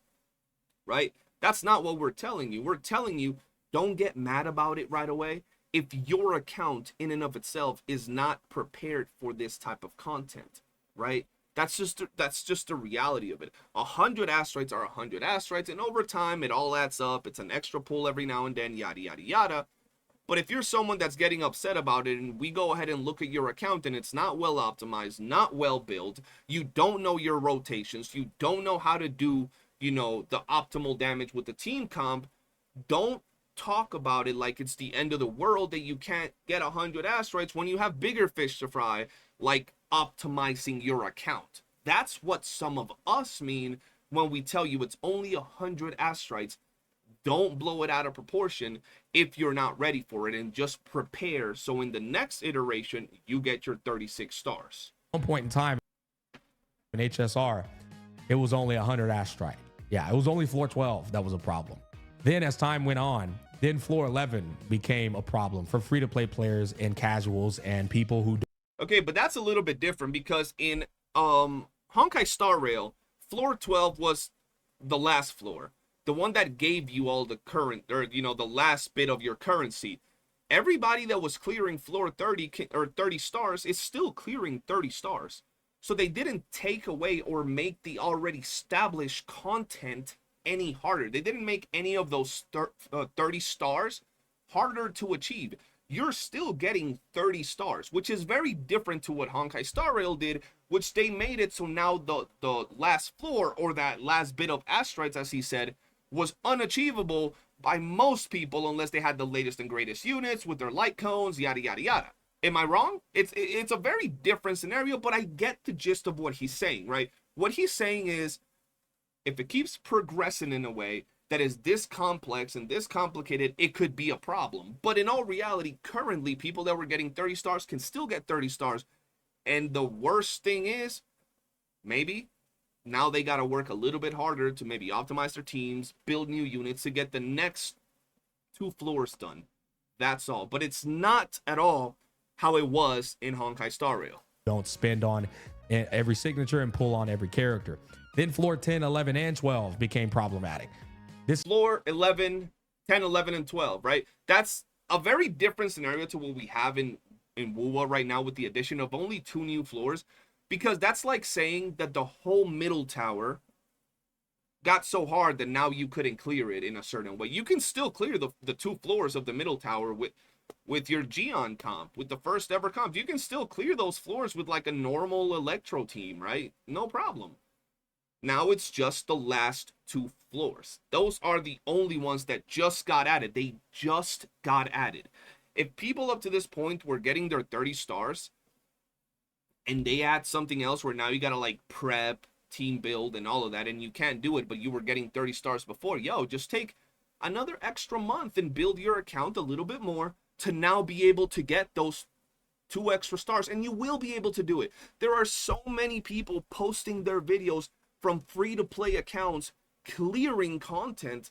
right? That's not what we're telling you. We're telling you, don't get mad about it right away if your account in and of itself is not prepared for this type of content, right? That's just the reality of it. 100 Astrites are 100 Astrites, and over time it all adds up. It's an extra pull every now and then, yada yada yada. But if you're someone that's getting upset about it, and we go ahead and look at your account and it's not well optimized, not well built, you don't know your rotations, you don't know how to do, you know, the optimal damage with the team comp, don't talk about it like it's the end of the world that you can't get 100 Astrites when you have bigger fish to fry, like optimizing your account. That's what some of us mean when we tell you it's only 100 Astrites. Don't blow it out of proportion if you're not ready for it, and just prepare so in the next iteration you get your 36 stars. At one point in time in HSR, it was only 100 Astrite. Yeah, it was only floor 12 that was a problem. Then as time went on, Then floor 11 became a problem for free-to-play players and casuals and people who Okay, but that's a little bit different because in Honkai Star Rail, floor 12 was the last floor, the one that gave you all the current, or you know, the last bit of your currency. Everybody that was clearing floor 30 or 30 stars is still clearing 30 stars. So they didn't take away or make the already established content any harder. They didn't make any of those 30 stars harder to achieve. You're still getting 30 stars, which is very different to what Honkai Star Rail did, which they made it so now the last floor, or that last bit of asteroids, as he said, was unachievable by most people unless they had the latest and greatest units with their light cones, yada, yada, yada. Am I wrong? It's a very different scenario, but I get the gist of what he's saying, right? What he's saying is, if it keeps progressing in a way that is this complex and this complicated, it could be a problem. But in all reality, currently, people that were getting 30 stars can still get 30 stars. And the worst thing is, maybe, now they got to work a little bit harder to maybe optimize their teams, build new units to get the next 2 floors done. That's all. But it's not at all how it was in Honkai Star Rail. don't spend on every signature and pull on every character. Then floor 10, 11, and 12 became problematic. This Floor 11, 10, 11, and 12, right? That's a very different scenario to what we have in WoWa right now with the addition of only 2 new floors, because that's like saying that the whole middle tower got so hard that now you couldn't clear it in a certain way. You can still clear the 2 floors of the middle tower with your Geon comp, with the first ever comp. You can still clear those floors with like a normal Electro team, right? No problem. Now it's just the last 2 floors. Those are the only ones that just got added. They just got added. If people up to this point were getting their 30 stars and they add something else where now you gotta like prep, team build, and all of that, and you can't do it, but you were getting 30 stars before, yo, just take another extra month and build your account a little bit more to now be able to get those 2 extra stars, and you will be able to do it. There are so many people posting their videos from free-to-play accounts clearing content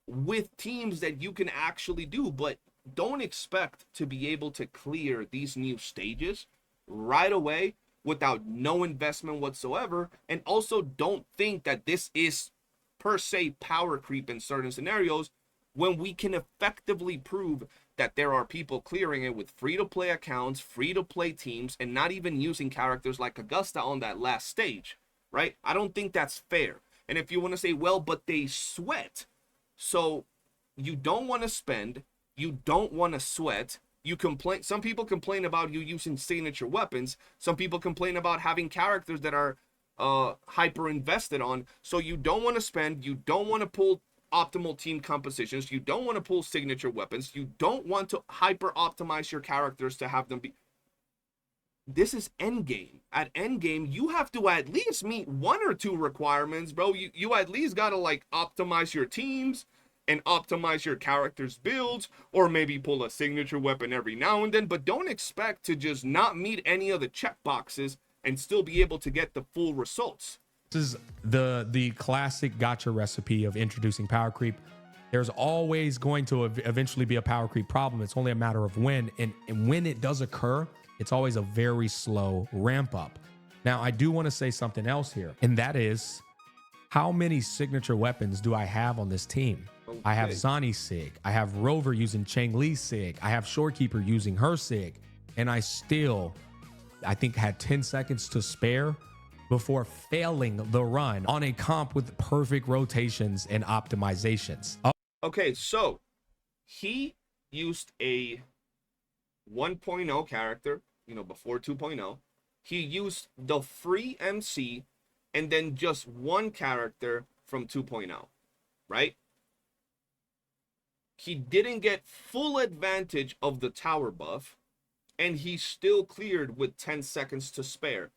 with teams that you can actually do, but don't expect to be able to clear these new stages right away without no investment whatsoever. And also don't think that this is per se power creep in certain scenarios when we can effectively prove that there are people clearing it with free-to-play accounts, free-to-play teams, and not even using characters like Augusta on that last stage, right? I don't think that's fair. And if you want to say, well, but they sweat, so you don't want to spend, you don't want to sweat, you complain. Some people complain about you using signature weapons. Some people complain about having characters that are hyper invested on. So you don't want to spend, you don't want to pull optimal team compositions, you don't want to pull signature weapons, you don't want to hyper optimize your characters to have them be. This is Endgame. At Endgame, you have to at least meet 1 or 2 requirements, bro. You at least gotta like optimize your teams and optimize your characters' builds, or maybe pull a signature weapon every now and then, but don't expect to just not meet any of the checkboxes and still be able to get the full results. is the classic gacha recipe of introducing power creep. There's always going to eventually be a power creep problem. It's only a matter of when, and when it does occur, it's always a very slow ramp up. Now, I do want to say something else here, and that is, how many signature weapons do I have on this team? Okay. I have Zani Sig, I have Rover using Cheng Li Sig, I have Shorekeeper using her Sig, and I still, I think, had 10 seconds to spare before failing the run on a comp with perfect rotations and optimizations. Okay, so he used a 1.0 character, you know, before 2.0. He used the free MC and then just 1 character from 2.0, right? He didn't get full advantage of the tower buff, and he still cleared with 10 seconds to spare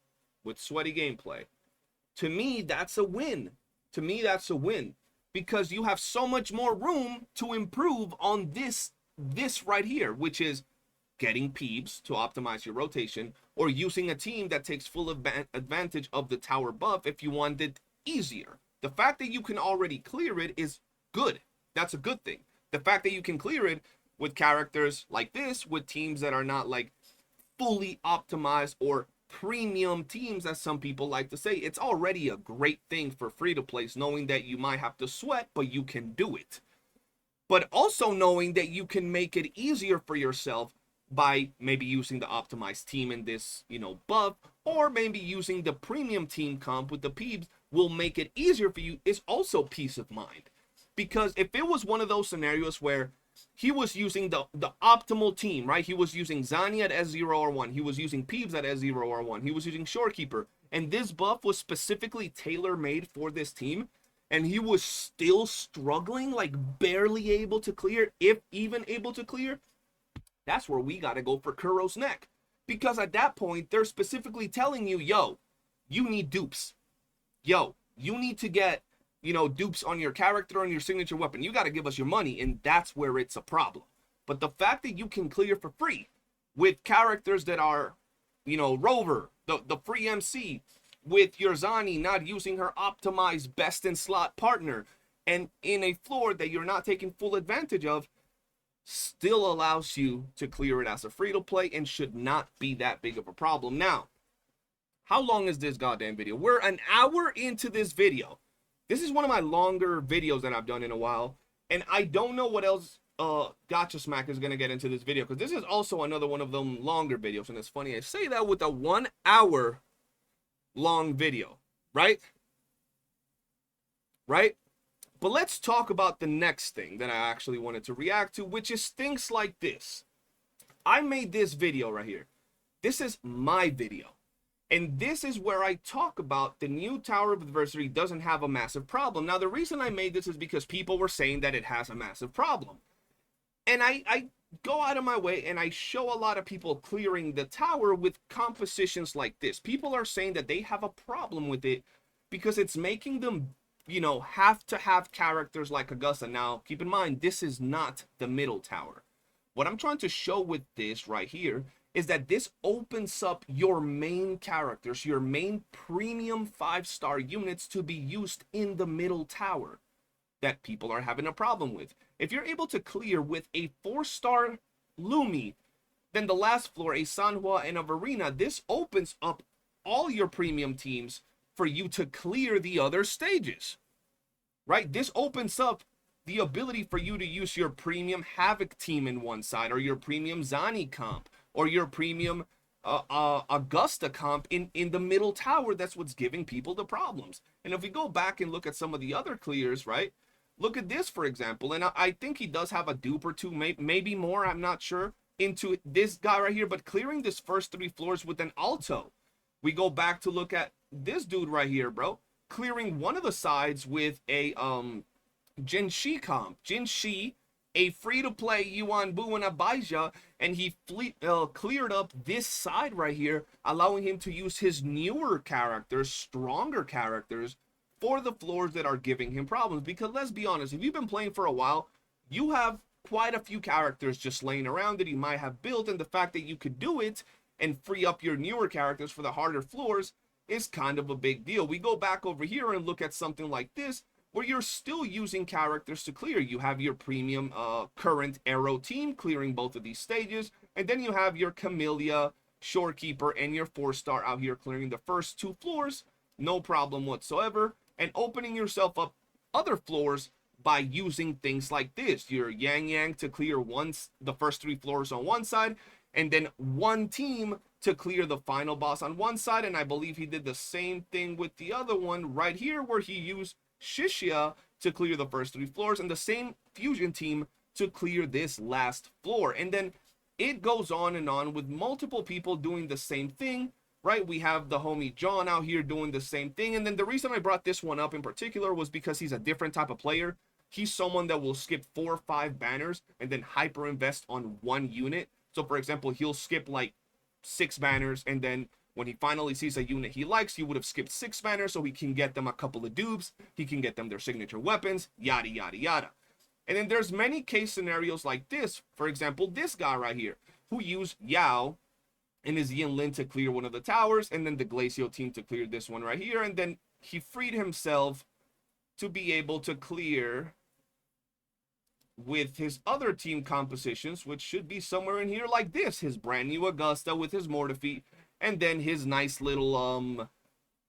with sweaty gameplay. To me, that's a win. To me, that's a win, because you have so much more room to improve on this right here, which is getting peeps to optimize your rotation, or using a team that takes full advantage of the tower buff if you want it easier. The fact that you can already clear it is good. That's a good thing. The fact that you can clear it with characters like this, with teams that are not like fully optimized or premium teams, as some people like to say, it's already a great thing for free-to-plays, knowing that you might have to sweat, but you can do it. But also knowing that you can make it easier for yourself by maybe using the optimized team in this, buff, or maybe using the premium team comp with the peeps will make it easier for you, is also peace of mind. Because if it was one of those scenarios where he was using the optimal team, right? He was using Zani at S0R1. He was using Peeves at S0R1. He was using Shorekeeper. And this buff was specifically tailor-made for this team. And he was still struggling, like barely able to clear, if even able to clear. That's where we got to go for Kuro's neck. Because at that point, they're specifically telling you, yo, you need dupes. Yo, you need to get dupes on your character, on your signature weapon. You got to give us your money, and that's where it's a problem. But the fact that you can clear for free with characters that are, Rover, the free MC, with your Zani not using her optimized best in slot partner, and in a floor that you're not taking full advantage of, still allows you to clear it as a free-to-play and should not be that big of a problem. Now, how long is this goddamn video? We're an hour into this video. This is one of my longer videos that I've done in a while, and I don't know what else Gacha Smack is going to get into this video, because this is also another one of them longer videos, and it's funny I say that with a 1 hour long video, right? Right? But let's talk about the next thing that I actually wanted to react to, which is things like this. I made this video right here. This is my video. And this is where I talk about the new Tower of Adversity doesn't have a massive problem. Now, the reason I made this is because people were saying that it has a massive problem. And I go out of my way and I show a lot of people clearing the tower with compositions like this. People are saying that they have a problem with it because it's making them, have to have characters like Augusta. Now, keep in mind, this is not the middle tower. What I'm trying to show with this right here is that this opens up your main characters, your main premium 5-star units to be used in the middle tower that people are having a problem with. If you're able to clear with a 4-star Lumi, then the last floor, a Sanhua and a Verena, this opens up all your premium teams for you to clear the other stages, right? This opens up the ability for you to use your premium Havoc team in one side, or your premium Zani comp, or your premium Augusta comp in the middle tower. That's what's giving people the problems. And if we go back and look at some of the other clears, right? Look at this, for example. And I think he does have a dupe or two, maybe more, I'm not sure, into this guy right here. But clearing this first 3 floors with an Alto. We go back to look at this dude right here, bro. Clearing one of the sides with a Jinshi comp. Jinshi, a free-to-play Yuan Bu and a Baija, and he cleared up this side right here, allowing him to use his newer characters, stronger characters, for the floors that are giving him problems. Because let's be honest, if you've been playing for a while, you have quite a few characters just laying around that you might have built, and the fact that you could do it and free up your newer characters for the harder floors is kind of a big deal. We go back over here and look at something like this, where you're still using characters to clear. You have your premium current Arrow team clearing both of these stages, and then you have your Camellia, Shorekeeper, and your 4-star out here clearing the first 2 floors, no problem whatsoever, and opening yourself up other floors by using things like this. Your Yang Yang to clear the first 3 floors on one side, and then one team to clear the final boss on one side. And I believe he did the same thing with the other one right here, where he used Shishia to clear the first 3 floors, and the same fusion team to clear this last floor. And then it goes on and on with multiple people doing the same thing, right? We have the homie John out here doing the same thing. And then the reason I brought this one up in particular was because he's a different type of player. He's someone that will skip 4 or 5 banners and then hyper invest on one unit. So for example, he'll skip like 6 banners, and then when he finally sees a unit he likes, he would have skipped 6 banners so he can get them a couple of dupes, he can get them their signature weapons, yada yada yada. And then there's many case scenarios like this. For example, this guy right here, who used Yao and his Yin Lin to clear one of the towers, and then the Glacio team to clear this one right here, and then he freed himself to be able to clear with his other team compositions, which should be somewhere in here like this. His brand new Augusta with his Mortifeet, and then his nice little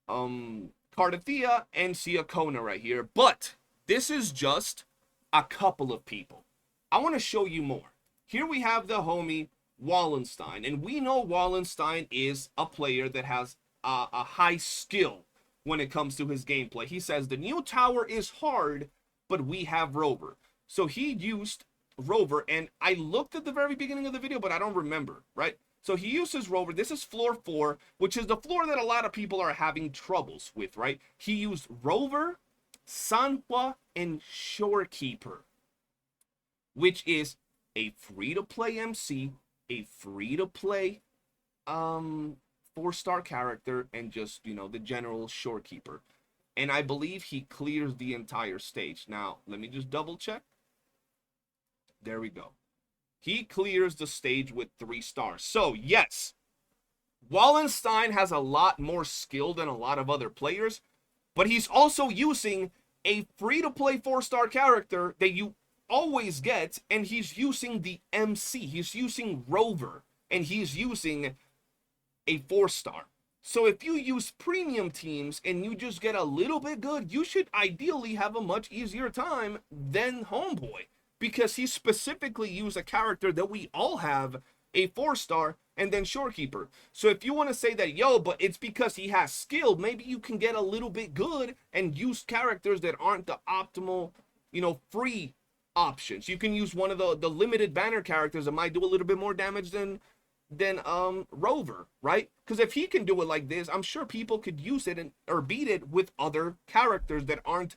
Cardathea and Siakona right here. But this is just a couple of people. I want to show you more. Here we have the homie Wallenstein, and we know Wallenstein is a player that has a high skill when it comes to his gameplay. He says the new tower is hard, but we have Rover. So he used Rover, and I looked at the very beginning of the video, but I don't remember, right? So he uses Rover. This is floor 4, which is the floor that a lot of people are having troubles with, right? He used Rover, Sanhua, and Shorekeeper, which is a free-to-play MC, a free-to-play 4-star character, and just, you know, the general Shorekeeper. And I believe he clears the entire stage. Now, let me just double check. There we go. He clears the stage with 3 stars. So, yes, Wallenstein has a lot more skill than a lot of other players, but he's also using a free-to-play 4-star character that you always get, and he's using the MC. He's using Rover, and he's using a 4-star. So if you use premium teams and you just get a little bit good, you should ideally have a much easier time than Homeboy, because he specifically used a character that we all have, a 4-star, and then Shorekeeper. So if you want to say that, yo, but it's because he has skill, maybe you can get a little bit good and use characters that aren't the optimal, you know, free options. You can use one of the limited banner characters that might do a little bit more damage than Rover, right? Because if he can do it like this, I'm sure people could use it or beat it with other characters that aren't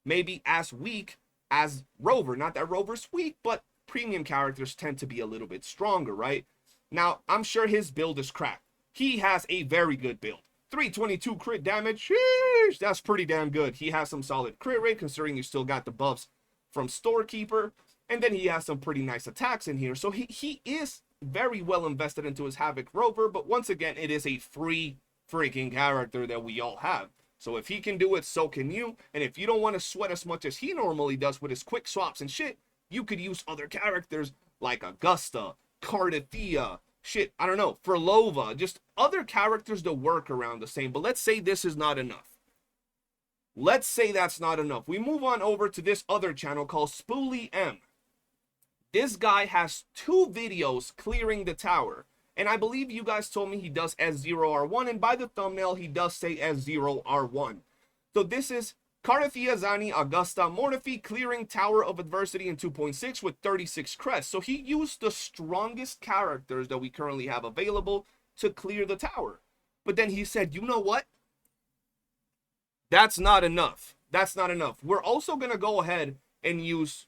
maybe as weak as Rover. Not that Rover's weak, but premium characters tend to be a little bit stronger, right? Now, I'm sure his build is cracked. He has a very good build. 322 crit damage, sheesh, that's pretty damn good. He has some solid crit rate, considering you still got the buffs from Storekeeper, and then he has some pretty nice attacks in here. So he is very well invested into his Havoc Rover, but once again, it is a free freaking character that we all have. So if he can do it, so can you. And if you don't want to sweat as much as he normally does with his quick swaps and shit, you could use other characters like Augusta, Cardathea, shit, I don't know, Frolova, just other characters that work around the same. But let's say this is not enough. Let's say that's not enough. We move on over to this other channel called Spoolie M. This guy has 2 videos clearing the tower. And I believe you guys told me he does S0R1, and by the thumbnail, he does say S0R1. So this is Cardathea, Zani, Augusta, Mortifeet clearing Tower of Adversity in 2.6 with 36 crests. So he used the strongest characters that we currently have available to clear the tower. But then he said, you know what? That's not enough. That's not enough. We're also going to go ahead and use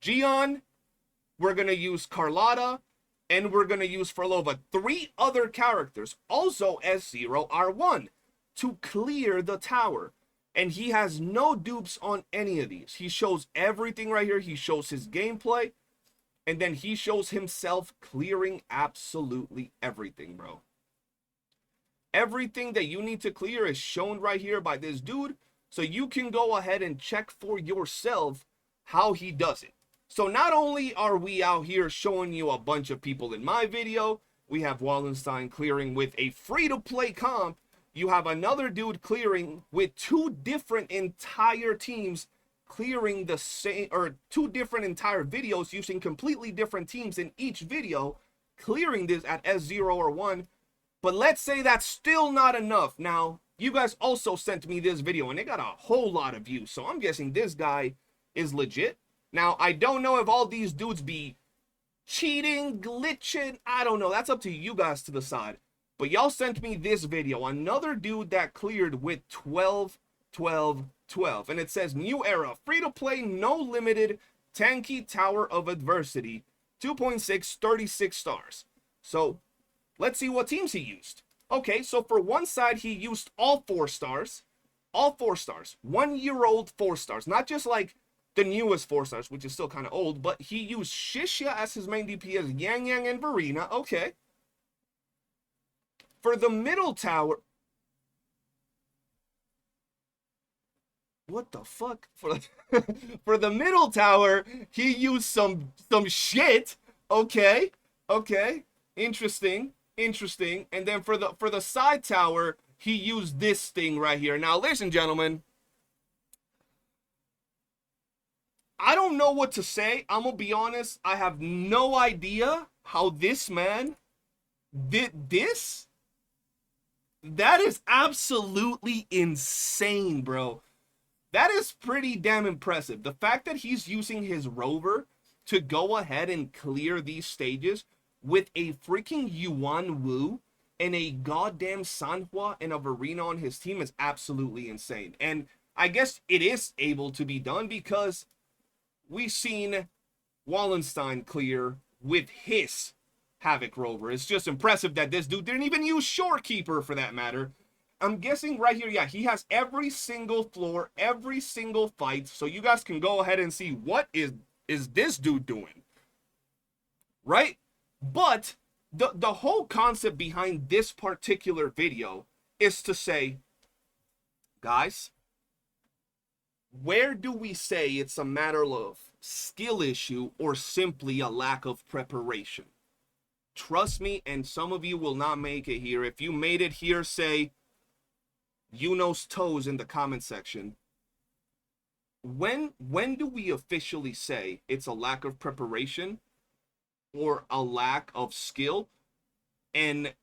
Gion. We're going to use Carlotta. And we're going to use Frolova. 3 other characters, also S0R1, to clear the tower. And he has no dupes on any of these. He shows everything right here. He shows his gameplay. And then he shows himself clearing absolutely everything, bro. Everything that you need to clear is shown right here by this dude. So you can go ahead and check for yourself how he does it. So not only are we out here showing you a bunch of people in my video, we have Wallenstein clearing with a free-to-play comp. You have another dude clearing with 2 different entire teams clearing the same, or 2 different entire videos using completely different teams in each video, clearing this at S0 or 1. But let's say that's still not enough. Now, you guys also sent me this video, and it got a whole lot of views. So I'm guessing this guy is legit. Now, I don't know if all these dudes be cheating, glitching. I don't know. That's up to you guys to decide. But y'all sent me this video. Another dude that cleared with 12, 12, 12. And it says, new era, free-to-play, no limited, tanky Tower of Adversity. 2.6, 36 stars. So, let's see what teams he used. Okay, so for one side, he used all 4 stars. All 4 stars. 1-year-old 4 stars. Not just like the newest 4 stars, which is still kind of old, but he used Shishya as his main DPS, Yang Yang and Varina. Okay. For the middle tower, what the fuck? For the middle tower, he used some shit. Okay. Interesting. And then for the side tower, he used this thing right here. Now listen, gentlemen. I don't know what to say. I'm gonna be honest. I have no idea how this man did this. That is absolutely insane, bro. That is pretty damn impressive. The fact that he's using his rover to go ahead and clear these stages with a freaking Yuan Wu and a goddamn Sanhua and a Verena on his team is absolutely insane. And I guess it is able to be done because we've seen Wallenstein clear with his Havoc rover. It's just impressive that this dude didn't even use Shorekeeper for that matter. I'm guessing right here, yeah, he has every single floor, every single fight. So you guys can go ahead and see what is this dude doing, right? But the whole concept behind this particular video is to say, guys, where do we say it's a matter of skill issue or simply a lack of preparation? Trust me, and some of you will not make it here. If you made it here, say Uno's toes in the comment section. When do we officially say it's a lack of preparation or a lack of skill and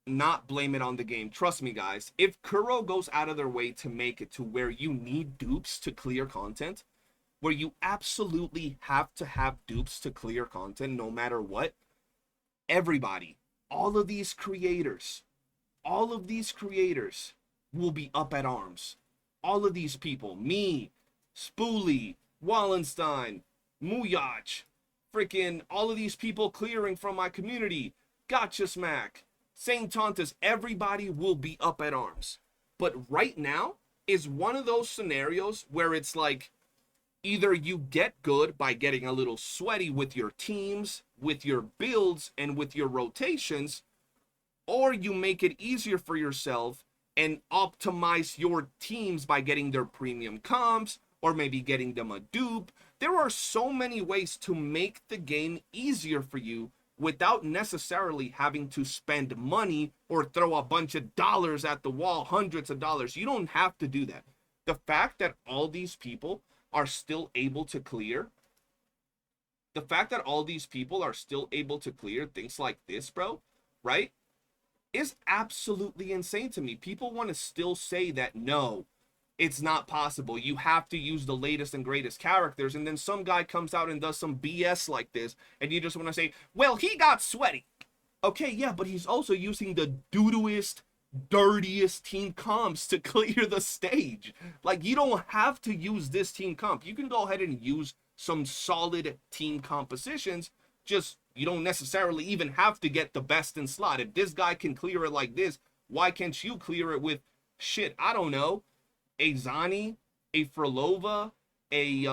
not blame it on the game? Trust me, guys, if Kuro goes out of their way to make it to where you need dupes to clear content, where you absolutely have to have dupes to clear content no matter what, everybody, all of these creators will be up at arms. All of these people, me, Spoolie, Wallenstein, Muyach, freaking all of these people clearing from my community, Gacha Smack, Saint Tantis, everybody will be up at arms. But right now is one of those scenarios where it's like, either you get good by getting a little sweaty with your teams, with your builds, and with your rotations, or you make it easier for yourself and optimize your teams by getting their premium comps, or maybe getting them a dupe. There are so many ways to make the game easier for you without necessarily having to spend money or throw a bunch of dollars at the wall, hundreds of dollars. You don't have to do that. The fact that all these people are still able to clear, things like this, bro, right, is absolutely insane to me. People want to still say that, no, it's not possible. You have to use the latest and greatest characters. And then some guy comes out and does some BS like this, and you just want to say, well, he got sweaty. Okay, yeah, but he's also using the doo-dooest, dirtiest team comps to clear the stage. Like, you don't have to use this team comp. You can go ahead and use some solid team compositions. Just, you don't necessarily even have to get the best in slot. If this guy can clear it like this, why can't you clear it with, shit, I don't know, a Zani, a Frolova, a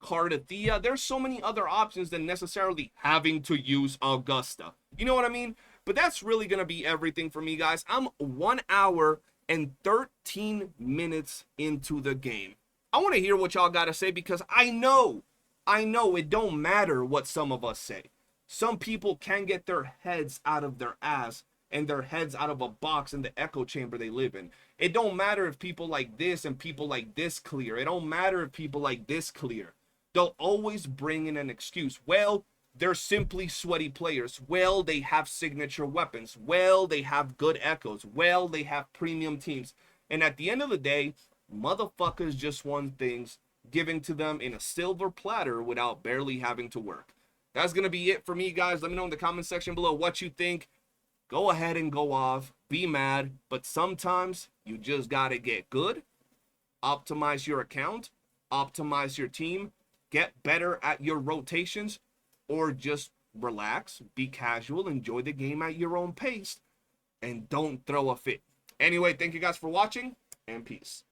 Cardathea? There's so many other options than necessarily having to use Augusta. You know what I mean? But that's really going to be everything for me, guys. I'm 1 hour and 13 minutes into the game. I want to hear what y'all got to say, because I know it don't matter what some of us say. Some people can get their heads out of their ass and their heads out of a box in the echo chamber they live in. It don't matter if people like this and people like this clear. It don't matter if people like this clear. They'll always bring in an excuse. Well, they're simply sweaty players. Well, they have signature weapons. Well, they have good echoes. Well, they have premium teams. And at the end of the day, motherfuckers just want things given to them in a silver platter without barely having to work. That's going to be it for me, guys. Let me know in the comment section below what you think. Go ahead and go off. Be mad. But sometimes you just got to get good. Optimize your account. Optimize your team. Get better at your rotations. Or just relax, be casual, enjoy the game at your own pace, and don't throw a fit. Anyway, thank you guys for watching, and peace.